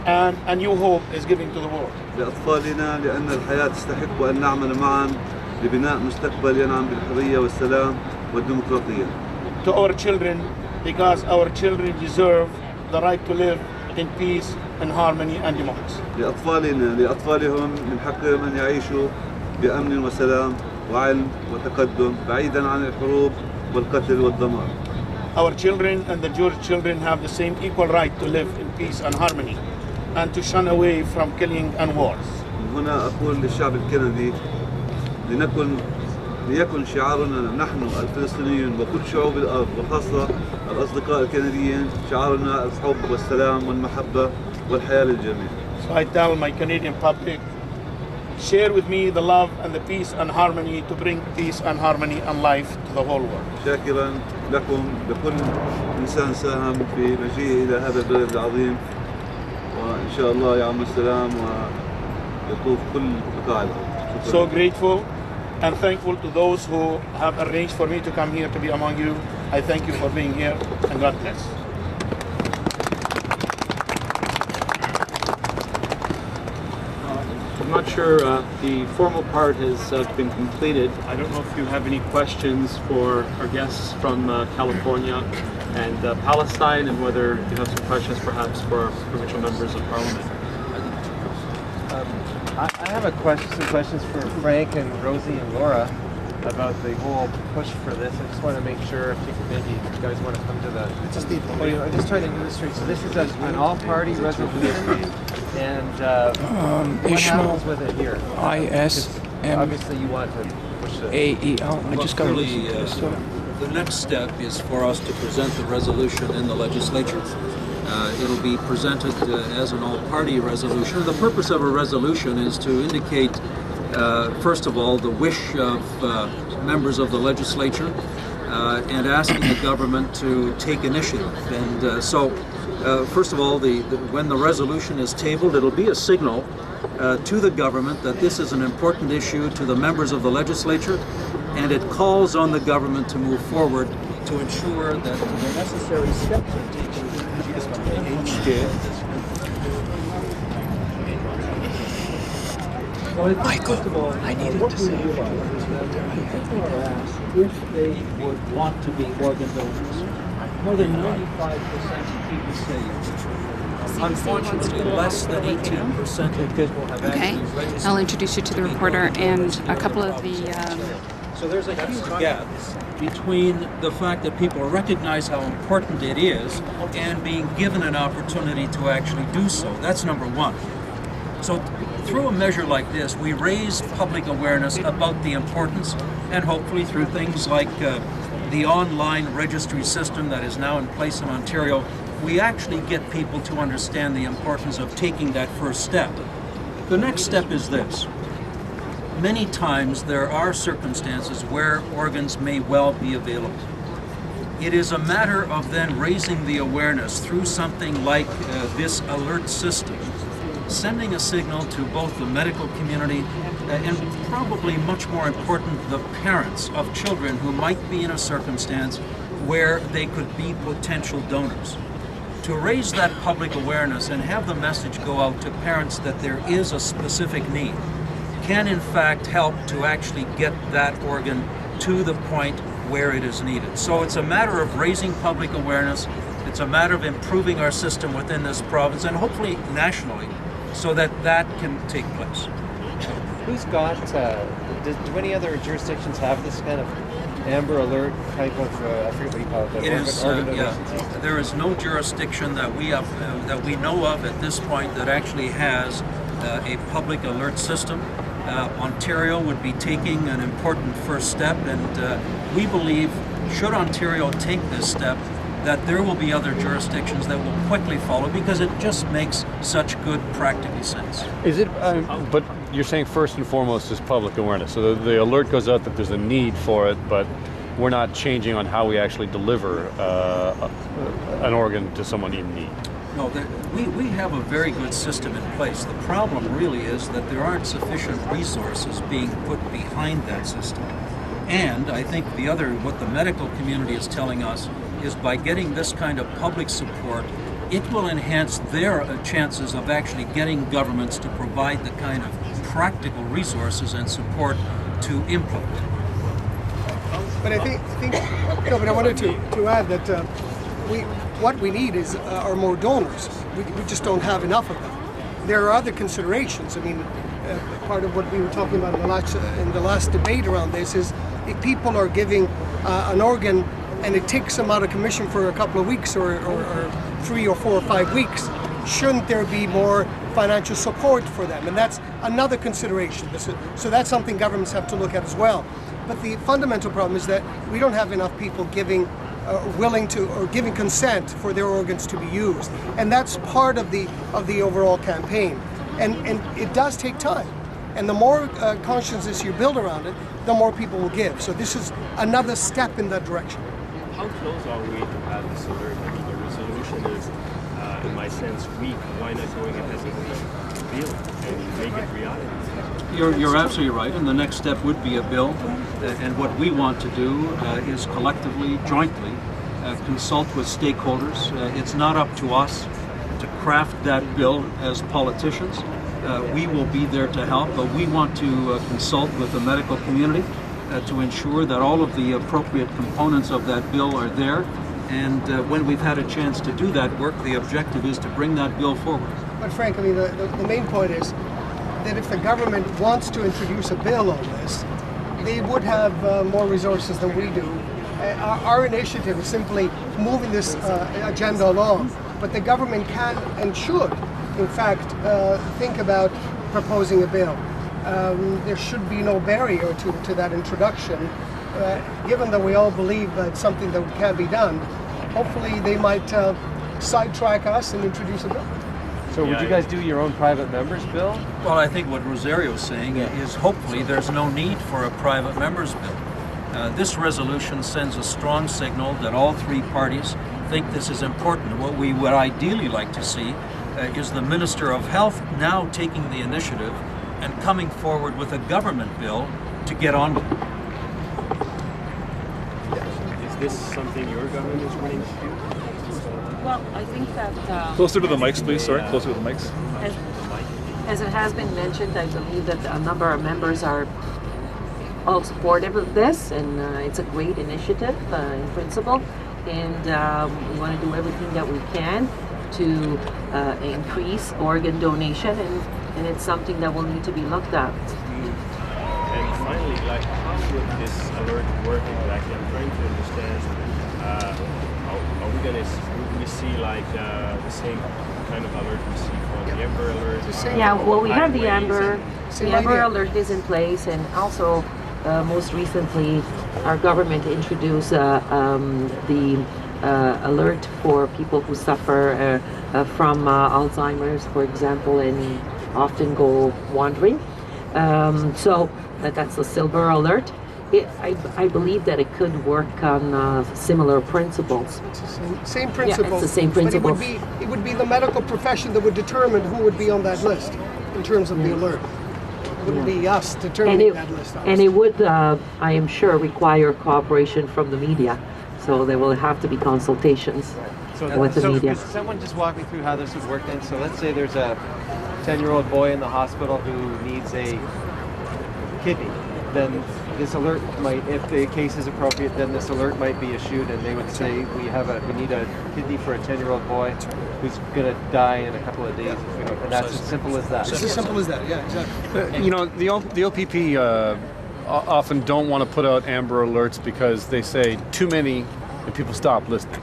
and a new hope is giving to the world. لأطفالنا لأن الحياة تستحق أن نعمل معا لبناء مستقبل ينعم بالحرية والسلام والديمقراطية. To our children, because our children deserve the right to live in peace and harmony and democracy. لأطفالهم من حقهم أن يعيشوا بأمن وسلام وعلم وتقدم بعيدا عن الحروب والقتل والدمار. Our children and the Jewish children have the same equal right to live in peace and harmony and to shun away from killing and wars. من هنا أقول للشعب الكندي ليكن شعارنا نحن الفلسطينيون وكل شعوب الأرض وخاصة الأصدقاء الكنديين شعارنا الحب والسلام والمحبة والحياة للجميع. So I tell my Canadian public, share with me the love and the peace and harmony to bring peace and harmony and life to the whole world. شاكرا لكم لكل إنسان ساهم في مجيئه إلى هذا البلد العظيم وإن شاء الله يعم السلام ويطوف كل بقاع الأرض. So grateful and thankful to those who have arranged for me to come here to be among you. I thank you for being here and God bless. I'm not sure the formal part has been completed. I don't know if you have any questions for our guests from California and Palestine, and whether you have some questions perhaps for our provincial members of parliament. I have some questions for Frank and Rosie and Laura about the whole push for this. I just want to make sure if you guys want to come to the podium. I'm just trying to illustrate. So this is an all-party resolution, and what happens with it here? Obviously, you want to push it. I just got to listen to this. The next step is for us to present the resolution in the legislature. It'll be presented as an all-party resolution. The purpose of a resolution is to indicate, first of all, the wish of members of the legislature and asking the government to take initiative. And first of all, when the resolution is tabled, it'll be a signal to the government that this is an important issue to the members of the legislature, and it calls on the government to move forward to ensure that the necessary steps are taken. Michael, I needed to say people are asked if they would want to be organ donors. More than 95% of people say unfortunately less than 18% of people have actually registered. I'll introduce you to the reporter and a couple of the... So there's a huge gap between the fact that people recognize how important it is and being given an opportunity to actually do so. That's number one. So through a measure like this, we raise public awareness about the importance, and hopefully through things like the online registry system that is now in place in Ontario, we actually get people to understand the importance of taking that first step. The next step is this. Many times there are circumstances where organs may well be available. It is a matter of then raising the awareness through something like this alert system, sending a signal to both the medical community and probably much more important, the parents of children who might be in a circumstance where they could be potential donors. To raise that public awareness and have the message go out to parents that there is a specific need can in fact help to actually get that organ to the point where it is needed. So it's a matter of raising public awareness, it's a matter of improving our system within this province and hopefully nationally so that that can take place. Who's got, do any other jurisdictions have this kind of Amber Alert type of, I forget what you call it, It is, organ donation? there is no jurisdiction that we have, that we know of at this point that actually has a public alert system. Ontario would be taking an important first step, and we believe, should Ontario take this step, that there will be other jurisdictions that will quickly follow because it just makes such good practical sense. Is it, but you're saying first and foremost is public awareness. So the alert goes out that there's a need for it, but we're not changing on how we actually deliver an organ to someone in need. No, we have a very good system in place. The problem really is that there aren't sufficient resources being put behind that system. And I think what the medical community is telling us is by getting this kind of public support, it will enhance their chances of actually getting governments to provide the kind of practical resources and support to implement. But I think no, but I wanted to add that what we need are more donors. We just don't have enough of them. There are other considerations. I mean, part of what we were talking about in the last debate around this is if people are giving an organ and it takes them out of commission for a couple of weeks or 3 or 4 or 5 weeks, shouldn't there be more financial support for them? And that's another consideration. So that's something governments have to look at as well. But the fundamental problem is that we don't have enough people giving willing to or giving consent for their organs to be used, and that's part of the overall campaign. And it does take time, and the more consciousness you build around it, the more people will give. So this is another step in that direction. How close are we to have this alert? I mean, the resolution is, in my sense, weak. Why not going ahead with the bill and make it reality? You're absolutely right, and the next step would be a bill. And what we want to do is collectively, jointly, consult with stakeholders. It's not up to us to craft that bill as politicians. We will be there to help, but we want to consult with the medical community to ensure that all of the appropriate components of that bill are there. And when we've had a chance to do that work, the objective is to bring that bill forward. But Frank, I mean, the main point is that if the government wants to introduce a bill on this, they would have more resources than we do. Our initiative is simply moving this agenda along, but the government can and should, in fact, think about proposing a bill. There should be no barrier to that introduction. Given that we all believe that it's something that can be done, hopefully they might sidetrack us and introduce a bill. So would you guys do your own private members bill? Well, I think what Rosario's saying is hopefully there's no need for a private members bill. This resolution sends a strong signal that all three parties think this is important. What we would ideally like to see is the Minister of Health now taking the initiative and coming forward with a government bill to get on with. Is this something your government is willing to do? Well, I think that... Closer to the mics, please. Sorry, closer to the mics. As it has been mentioned, I believe that a number of members are all supportive of this, and it's a great initiative in principle. And we want to do everything that we can to increase organ donation, and it's something that will need to be looked at. And finally, like, how would this alert work exactly? I'm trying to understand. Are we going to see like the same kind of alert we see for the Amber Alert? Yeah, well, we have the Amber. The Amber Alert is in place, and also most recently, our government introduced the alert for people who suffer from Alzheimer's, for example, and often go wandering. So that's the Silver Alert. I believe that it could work on similar principles. Same principle. Yeah, it's the same principle. But it would be the medical profession that would determine who would be on that list in terms of the alert. It wouldn't be us determining that list. And it would, I am sure, require cooperation from the media. So there will have to be consultations with the media. Could someone just walk me through how this would work then? So let's say there's a 10-year-old boy in the hospital who needs a kidney. Then this alert might, if the case is appropriate, then this alert might be issued, and they would say we need a kidney for a 10-year-old boy who's going to die in a couple of days if we don't. And that's as simple as that. It's as simple as that. Yeah, exactly. You know, the OPP often don't want to put out Amber Alerts because they say too many and people stop listening.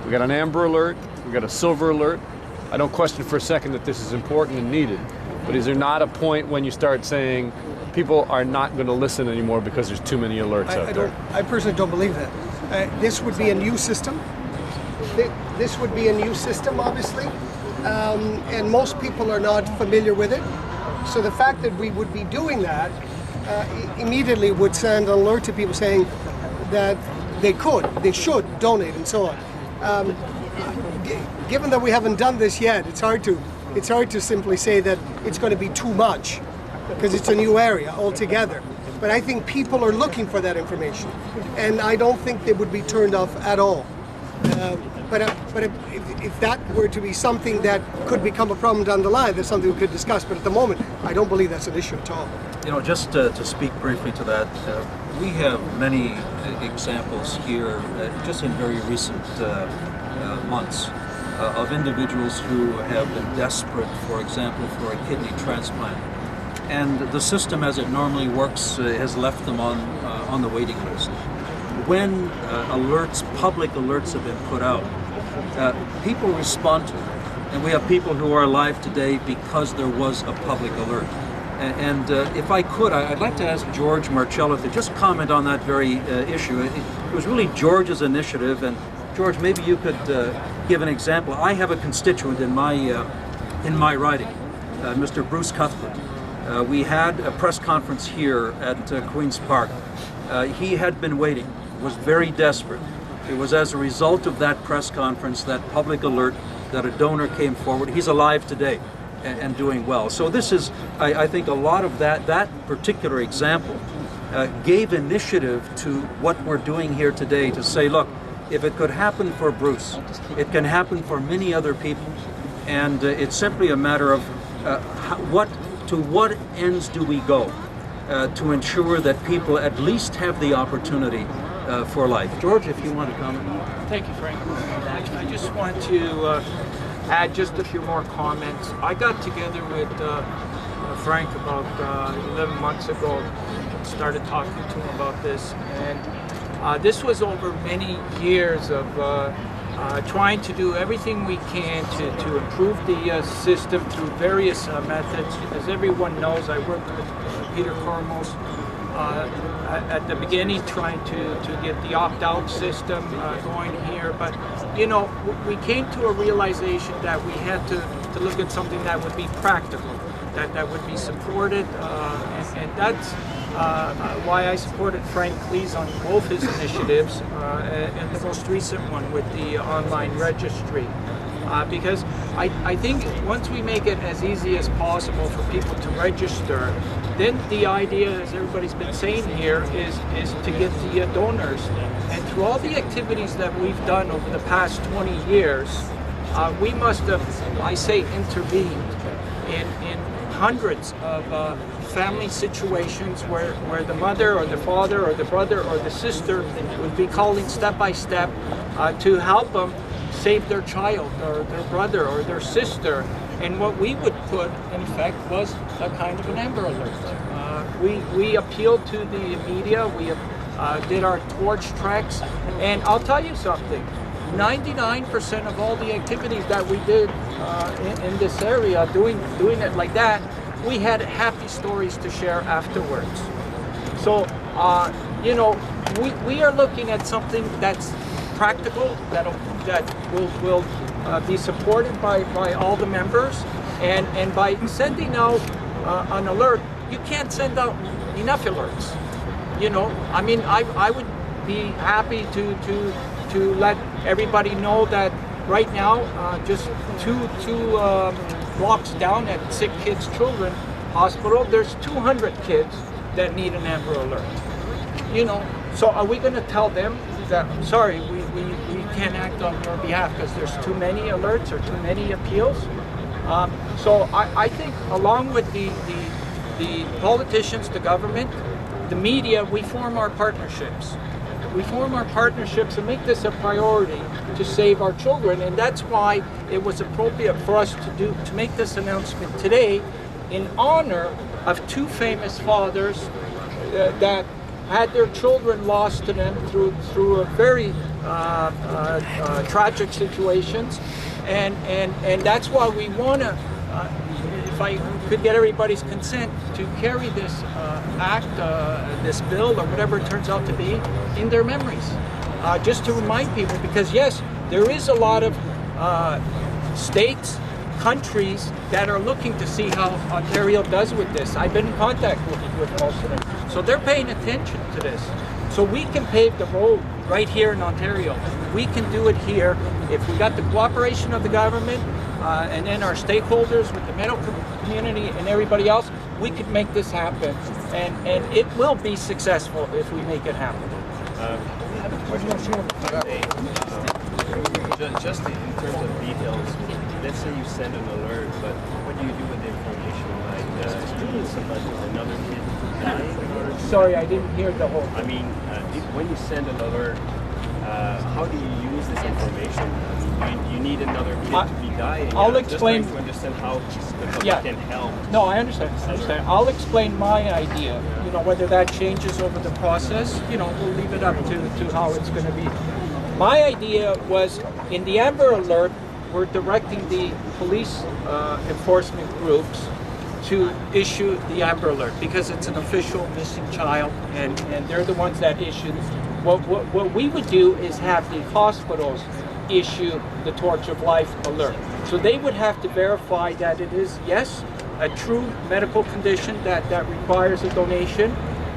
We got an Amber Alert, we got a Silver Alert. I don't question for a second that this is important and needed, but is there not a point when you start saying people are not going to listen anymore because there's too many alerts out there? I personally don't believe that. This would be a new system. This would be a new system, obviously, and most people are not familiar with it. So the fact that we would be doing that immediately would send an alert to people saying that they should donate, and so on. Given that we haven't done this yet, it's hard to simply say that it's going to be too much, because it's a new area altogether. But I think people are looking for that information, and I don't think they would be turned off at all. But if that were to be something that could become a problem down the line, that's something we could discuss. But at the moment, I don't believe that's an issue at all. You know, just to speak briefly to that, we have many examples here, just in very recent months of individuals who have been desperate, for example, for a kidney transplant. And the system as it normally works has left them on the waiting list. When public alerts have been put out, people respond to it. And we have people who are alive today because there was a public alert. And if I could, I'd like to ask George Marcello to just comment on that very issue. It was really George's initiative, and George, maybe you could give an example. I have a constituent in my riding, Mr. Bruce Cuthbert. We had a press conference here at Queen's Park. He had been waiting, was very desperate. It was as a result of that press conference, that public alert, that a donor came forward. He's alive today and doing well. So this is, I think, a lot of that particular example gave initiative to what we're doing here today to say, look, if it could happen for Bruce, it can happen for many other people, and it's simply a matter of to what ends do we go to ensure that people at least have the opportunity for life. George, if you want to comment. Thank you, Frank. I just want to add just a few more comments. I got together with Frank about 11 months ago, started talking to him about this, and this was over many years of trying to do everything we can to improve the system through various methods. As everyone knows, I worked with Peter Cormos at the beginning, trying to get the opt-out system going here, but you know, we came to a realization that we had to look at something that would be practical, that would be supported, and that's why I supported Frank Cleese on both his initiatives, and the most recent one with the online registry. Because I think once we make it as easy as possible for people to register, then the idea, as everybody's been saying here, is to get the donors. And through all the activities that we've done over the past 20 years, we must have, I say, intervened in hundreds of family situations where the mother or the father or the brother or the sister would be calling step by step to help them save their child or their brother or their sister. And what we would put in effect was a kind of an Amber Alert. We appealed to the media, we did our torch treks, and I'll tell you something, 99% of all the activities that we did in this area, doing it like that, we had happy stories to share afterwards. So, you know, we are looking at something that's practical, that will be supported by all the members, and by sending out an alert, you can't send out enough alerts. You know, I mean, I would be happy to let everybody know that right now, just two blocks down at Sick Kids Children Hospital, there's 200 kids that need an Amber Alert. You know, so are we going to tell them that, sorry, we can't act on your behalf because there's too many alerts or too many appeals? So I think along with the politicians, the government, the media, we form our partnerships. We form our partnerships and make this a priority to save our children, and that's why it was appropriate for us to make this announcement today in honor of two famous fathers that had their children lost to them through a very tragic situations, and that's why we want to, if I could get everybody's consent, to carry this act, this bill, or whatever it turns out to be, in their memories, just to remind people, because yes, there is a lot of states, countries that are looking to see how Ontario does with this. I've been in contact with most of them, so they're paying attention to this. So we can pave the road right here in Ontario. We can do it here if we got the cooperation of the government, and then our stakeholders with the medical community and everybody else. We could make this happen, and it will be successful if we make it happen. Just in terms of details, let's say you send an alert, but what do you do with the information? Like, somebody, another kid died? Or... Sorry, I didn't hear the whole. I mean, when you send an alert, how do you use this information? You need another kid to be dying. I'll I'm explain. just trying to understand how the public Yeah. can help. No, I understand. I'll explain my idea. You know, whether that changes over the process, you know, we'll leave it up to how it's going to be. My idea was, in the Amber Alert, we're directing the police enforcement groups to issue the Amber Alert because it's an official missing child, and they're the ones that issue. What we would do is have the hospitals issue the Torch of Life alert. So they would have to verify that it is, yes, a true medical condition that requires a donation,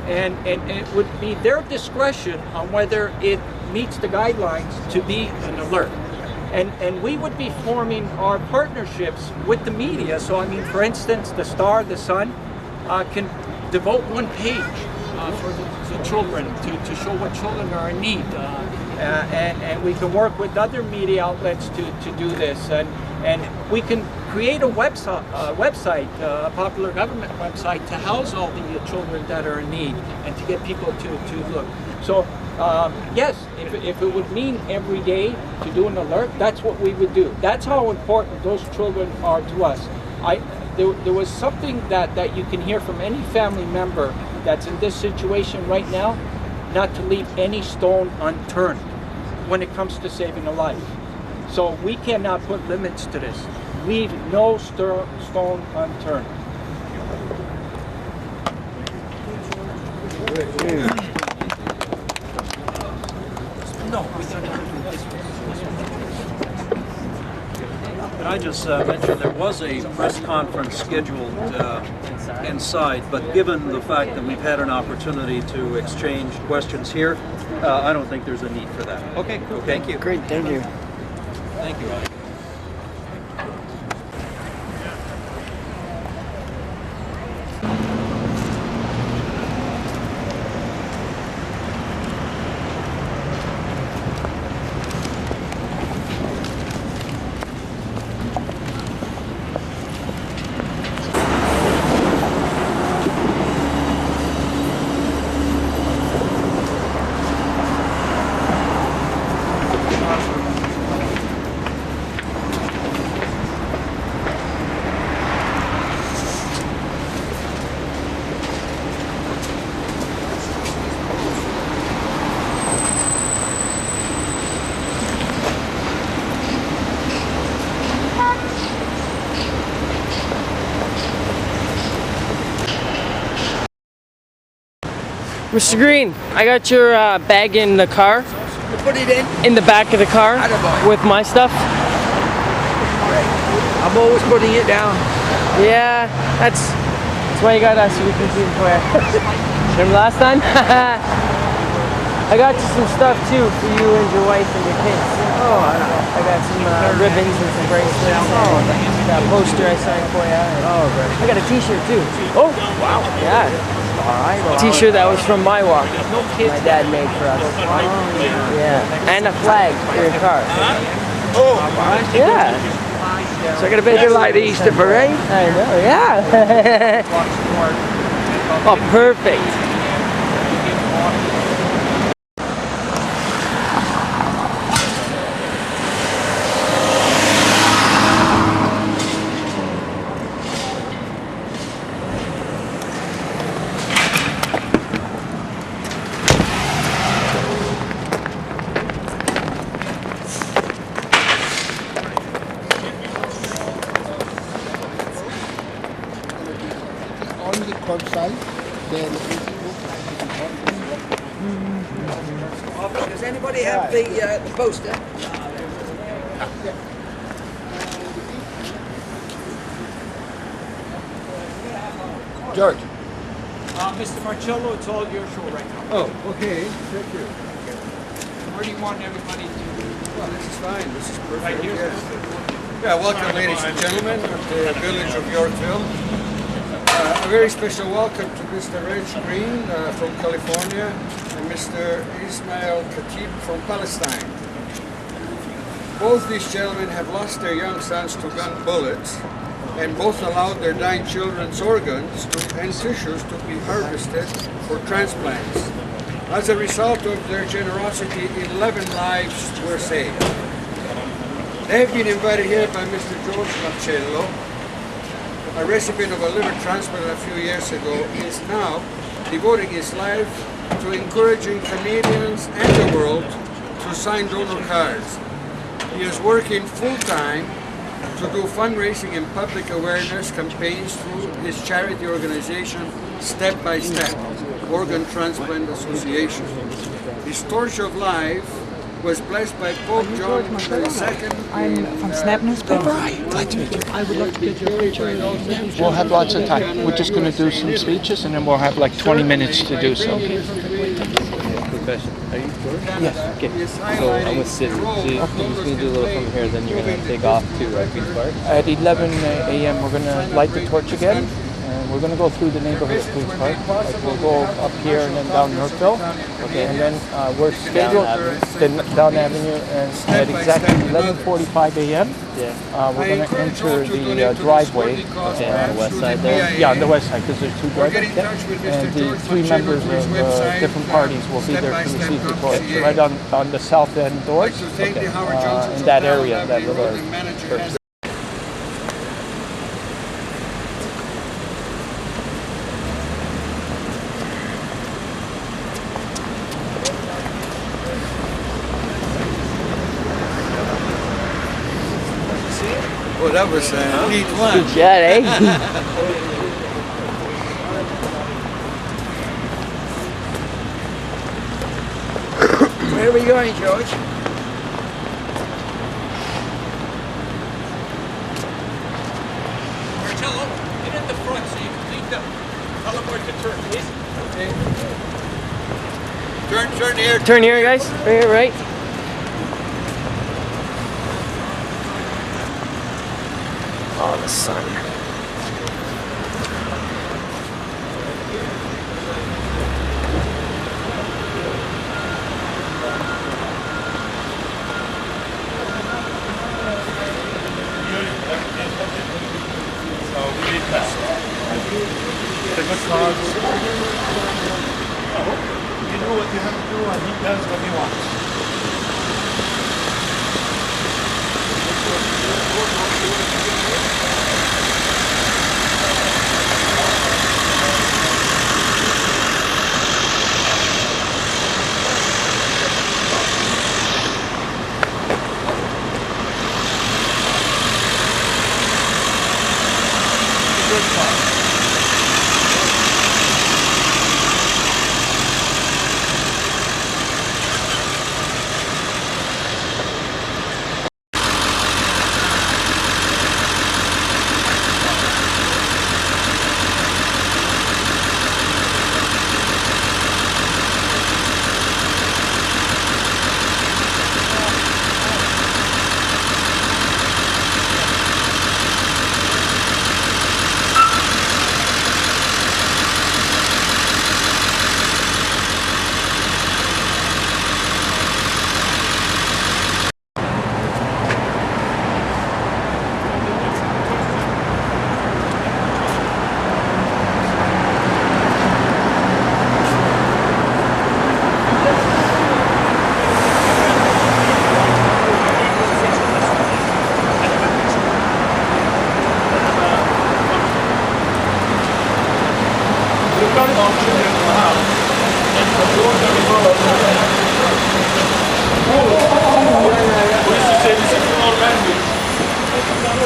and it would be their discretion on whether it meets the guidelines to be an alert. And we would be forming our partnerships with the media. So, I mean, for instance, the Star, the Sun, can devote one page for the children to show what children are in need. And we can work with other media outlets to do this. And we can create a website, a popular government website, to house all the children that are in need and to get people to look. So, yes, if it would mean every day to do an alert, that's what we would do. That's how important those children are to us. There was something that you can hear from any family member that's in this situation right now, not to leave any stone unturned when it comes to saving a life. So we cannot put limits to this. Leave no stone unturned. No, we don't have to do this one. I just mentioned there was a press conference scheduled inside, but given the fact that we've had an opportunity to exchange questions here, I don't think there's a need for that. Okay, cool. Okay. Thank you. Great, thank you. Thank you, Alex. Mr. Green, I got your bag in the car. You put it in? In the back of the car with my stuff. I'm always putting it down. Yeah, that's why you got us so we can see where. Remember last time? I got you some stuff too for you and your wife and your kids. Oh, I got some ribbons and some bracelets. Oh, that poster I signed for you. Oh, great. I got a t-shirt too. Oh, wow. Yeah. T-shirt that was from my walk. My dad made for us. Yeah. And a flag for your car. Oh, yeah. So I got a bit you like the Easter parade? I know, yeah. Oh, perfect. Does anybody have the poster? George. Mr. Marcello, it's all your show right now. Oh, okay. Thank you. Where do you want everybody to? Well, this is fine. This is perfect. Right here? Yeah, welcome, ladies and gentlemen, to the village of Yorkville. A very special welcome to Mr. Reg Green from California and Mr. Ismail Khatib from Palestine. Both these gentlemen have lost their young sons to gun bullets, and both allowed their dying children's organs and tissues to be harvested for transplants. As a result of their generosity, 11 lives were saved. They have been invited here by Mr. George Marcello, a recipient of a liver transplant a few years ago, is now devoting his life to encouraging Canadians and the world to sign donor cards. He is working full-time to do fundraising and public awareness campaigns through his charity organization, Step by Step, Organ Transplant Association. His torch of life was blessed by Pope John II. I'm from Snap Newspaper. Hi, glad to meet you. I would like to get your picture. We'll have lots of time. We're just going to do some speeches and then we'll have like 20 minutes to do so. Quick question. Are you George? Yes. Okay. So I'm going to sit. So you're just going to do a little from here, then you're going to take off to Queen's Park? At 11 a.m. we're going to light the torch again. And we're going to go through the neighborhood of Queen's Park. Like we'll go up here and then down Northville. Okay. And then we're scheduled down Avenue, and at exactly 11:45 a.m. We're going to enter the driveway. Okay, on the west side there? Yeah, on the west side, because there's two driveways. And the three members of different parties will be there to receive the torch, right on the south end doors. Okay. In that area, that little area. Oh, that was a neat one. Good shot, eh? Where are we going, George? Marcello, get in the front so you can lead them. Tell them where to turn, please. Okay. Turn here. Turn here, guys. Right here, right. Oh, the sun. So we did test. The good cards. You know what you have to do, and he does what he wants. Good card.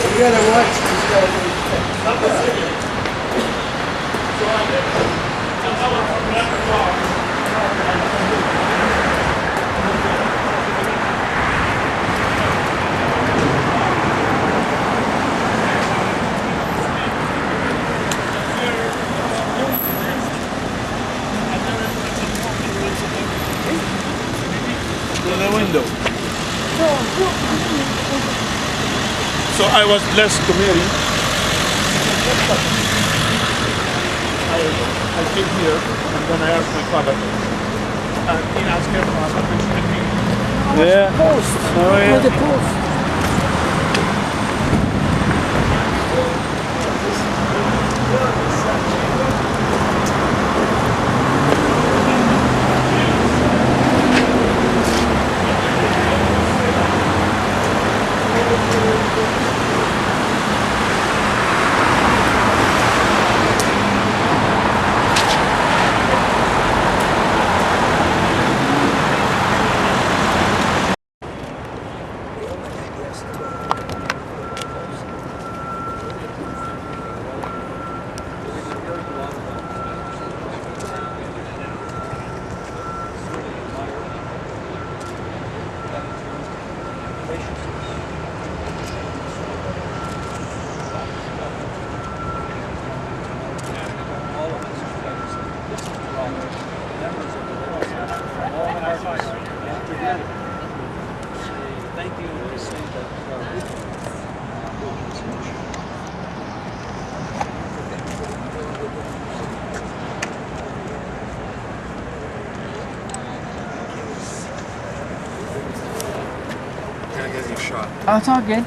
You gotta watch this guy. Through the window. So I was blessed to marry. I came here and then I asked my father. And he asked him for something to me. Yeah. Post. Oh, yeah. The post. members of the legislature from all parties get together, say thank you, and say that we are with you. Can I get you a shot? Oh, it's all good.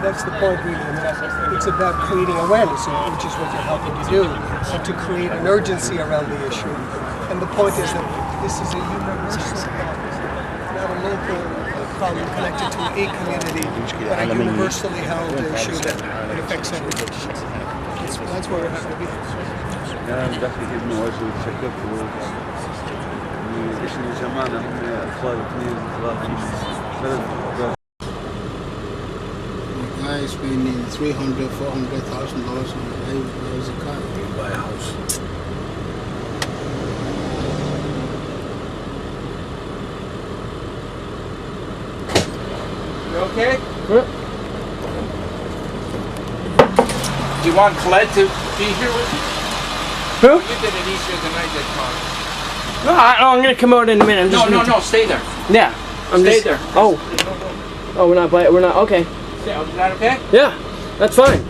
That's the point, really. I mean, it's about creating awareness, which is what you're helping to do, and to create an urgency around the issue. And the point is that this is a universal problem, not a local problem connected to a community, but a universally held issue that affects everyone. That's where we're happy to be. كان دخلي ابنه وجهه تشكك ايش اللي جمعنا هم اطفال اثنين ثلاث guy is spending $300,000-$400,000 on a car to buy a house. You okay? Do you want Khaled to be here with you? Who? You did it easier than I did, Carl. No, I'm gonna come out in a minute. No, stay there. Yeah, Stay there. Oh, we're not. We're not. Okay. Is that okay? Yeah, that's fine.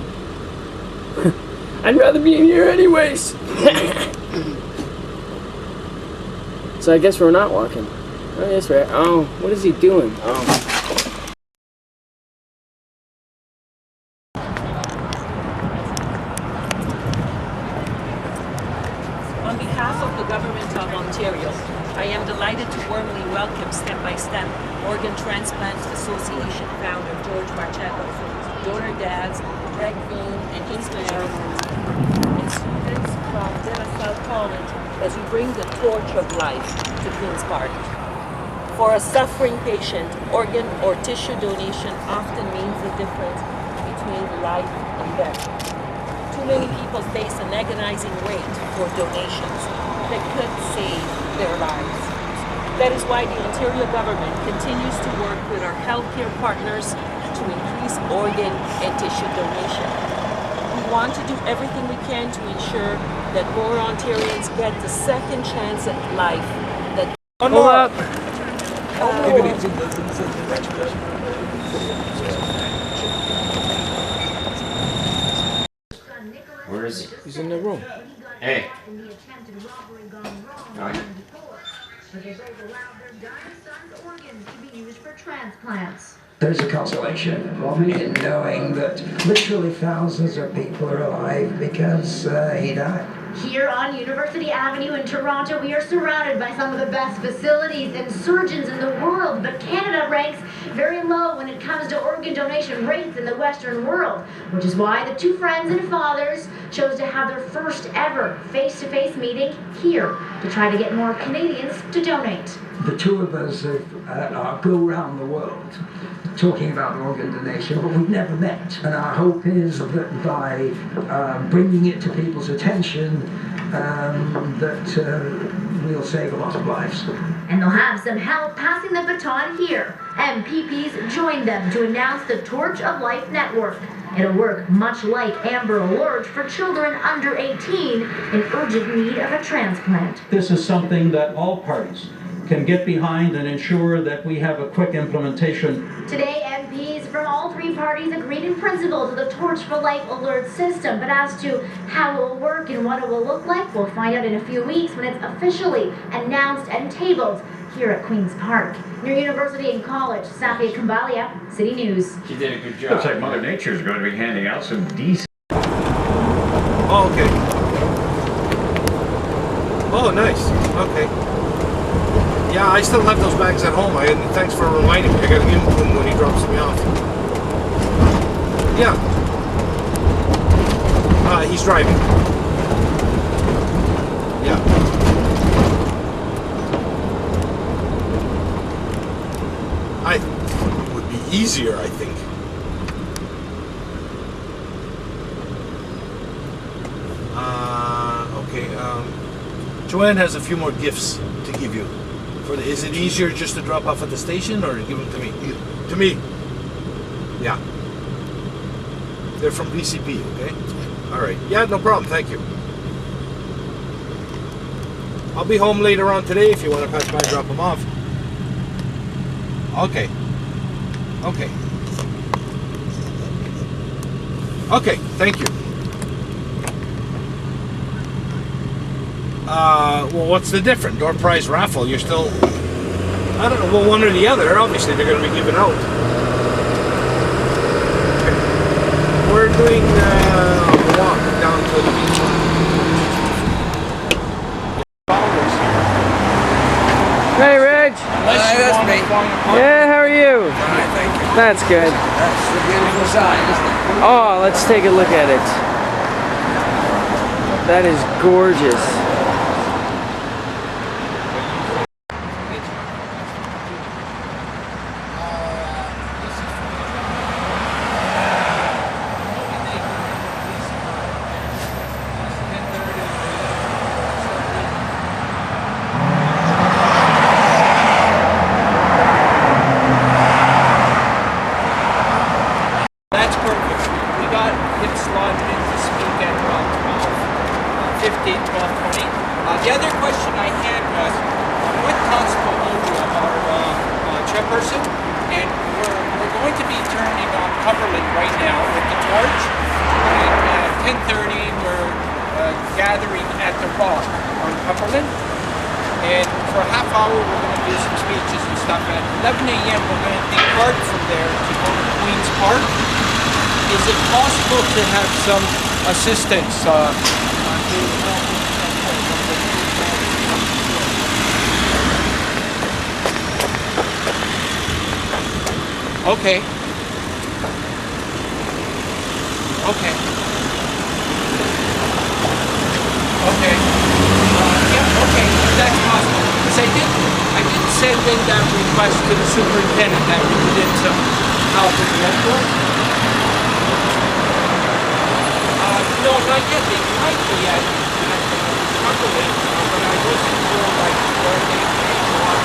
I'd rather be in here anyways. So I guess we're not walking. Oh, yes, we're. Oh, what is he doing? Oh. On behalf of the Government of Ontario, I am delighted to warmly welcome Step by Step Organ Transplant Association founder George Marchetto, donor dads Greg Boone and Ismael, and students from De La Salle College as we bring the torch of life to Queen's Park. For a suffering patient, organ or tissue donation often means the difference between life and death. Too many people face an agonizing wait for donations that could save their lives. That is why the Ontario government continues to work with our healthcare partners to increase organ and tissue donation. We want to do everything we can to ensure that more Ontarians get the second chance at life. That Where is he? He's in the room. Hey. There's a consolation in knowing that literally thousands of people are alive because he died. Here on University Avenue in Toronto, we are surrounded by some of the best facilities and surgeons in the world, but Canada ranks very low when it comes to organ donation rates in the Western world, which is why the two friends and fathers chose to have their first ever face-to-face meeting here to try to get more Canadians to donate. The two of us go around the world talking about organ donation, but we've never met. And our hope is that by bringing it to people's attention, we'll save a lot of lives. And they'll have some help passing the baton here. MPPs joined them to announce the Torch of Life Network. It'll work much like Amber Alert for children under 18 in urgent need of a transplant. This is something that all parties can get behind and ensure that we have a quick implementation. Today, MPs from all three parties agreed in principle to the Torch for Life alert system, but as to how it will work and what it will look like, we'll find out in a few weeks when it's officially announced and tabled here at Queen's Park. Near University and College, Safia Kambalia, City News. She did a good job. Looks like Mother Nature is going to be handing out some decent. Oh, okay. Oh, nice. Okay. Yeah, I still have those bags at home. Thanks for reminding me. I gotta give him to him when he drops me off. Yeah. He's driving. Yeah. It would be easier, I think. Okay. Joanne has a few more gifts to give you. Is it easier just to drop off at the station or give them to me? To me. Yeah. They're from BCP, okay? All right. Yeah, no problem. Thank you. I'll be home later on today if you want to pass by and drop them off. Okay. Okay. Okay, thank you. Well, what's the difference? Door prize raffle, you're still... I don't know, well, one or the other. Obviously, they're going to be given out. Okay. We're doing a walk down to the beach. Hey, Reg. Hi, that's me. Yeah, how are you? Hi, thank you. That's good. That's the beautiful sign, isn't it? Oh, let's take a look at it. That is gorgeous. That's perfect. We got him slotted in to speak at around 12:15, 12:20. The other question I had was, I'm with Constable Ojo, our chairperson, and we're going to be turning on Cumberland right now with the torch. And at 10:30, we're gathering at the Rock on Cumberland. And for a half hour, we're going to do some speeches and stuff. At 11 a.m., we're going to depart from there to go to Queen's Park. Is it possible to have some assistance? Okay. Okay. Okay. Yeah, okay, that's possible. Because I did send in that request to the superintendent that we did some help with the airport. No, not yet. They might be at Cumberland, but I wasn't sure like where they go on.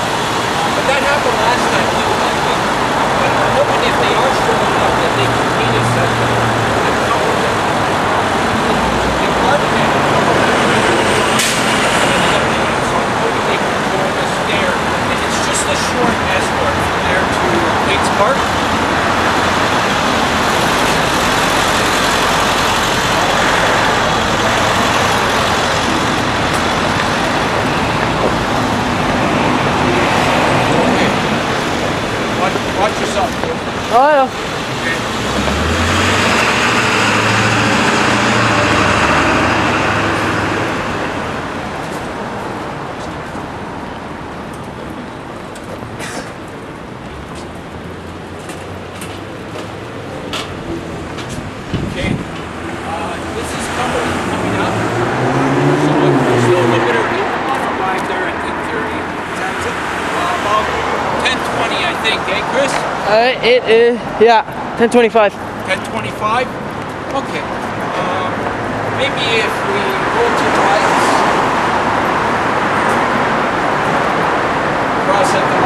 But that happened last time too, I think. But I'm hoping if they are showing up that they can meet us at Cumberland. The department so I'm hoping they can join us there. And it's just a short escort from there to Queen's Park. Watch yourself. Oh, yeah. Okay. This is coming up. So a little bit early. I'll arrive there at 10:30. About 10:20, I think, Chris? It is, yeah, 10:25. 10:25? Okay. Maybe if we go to rights, cross at the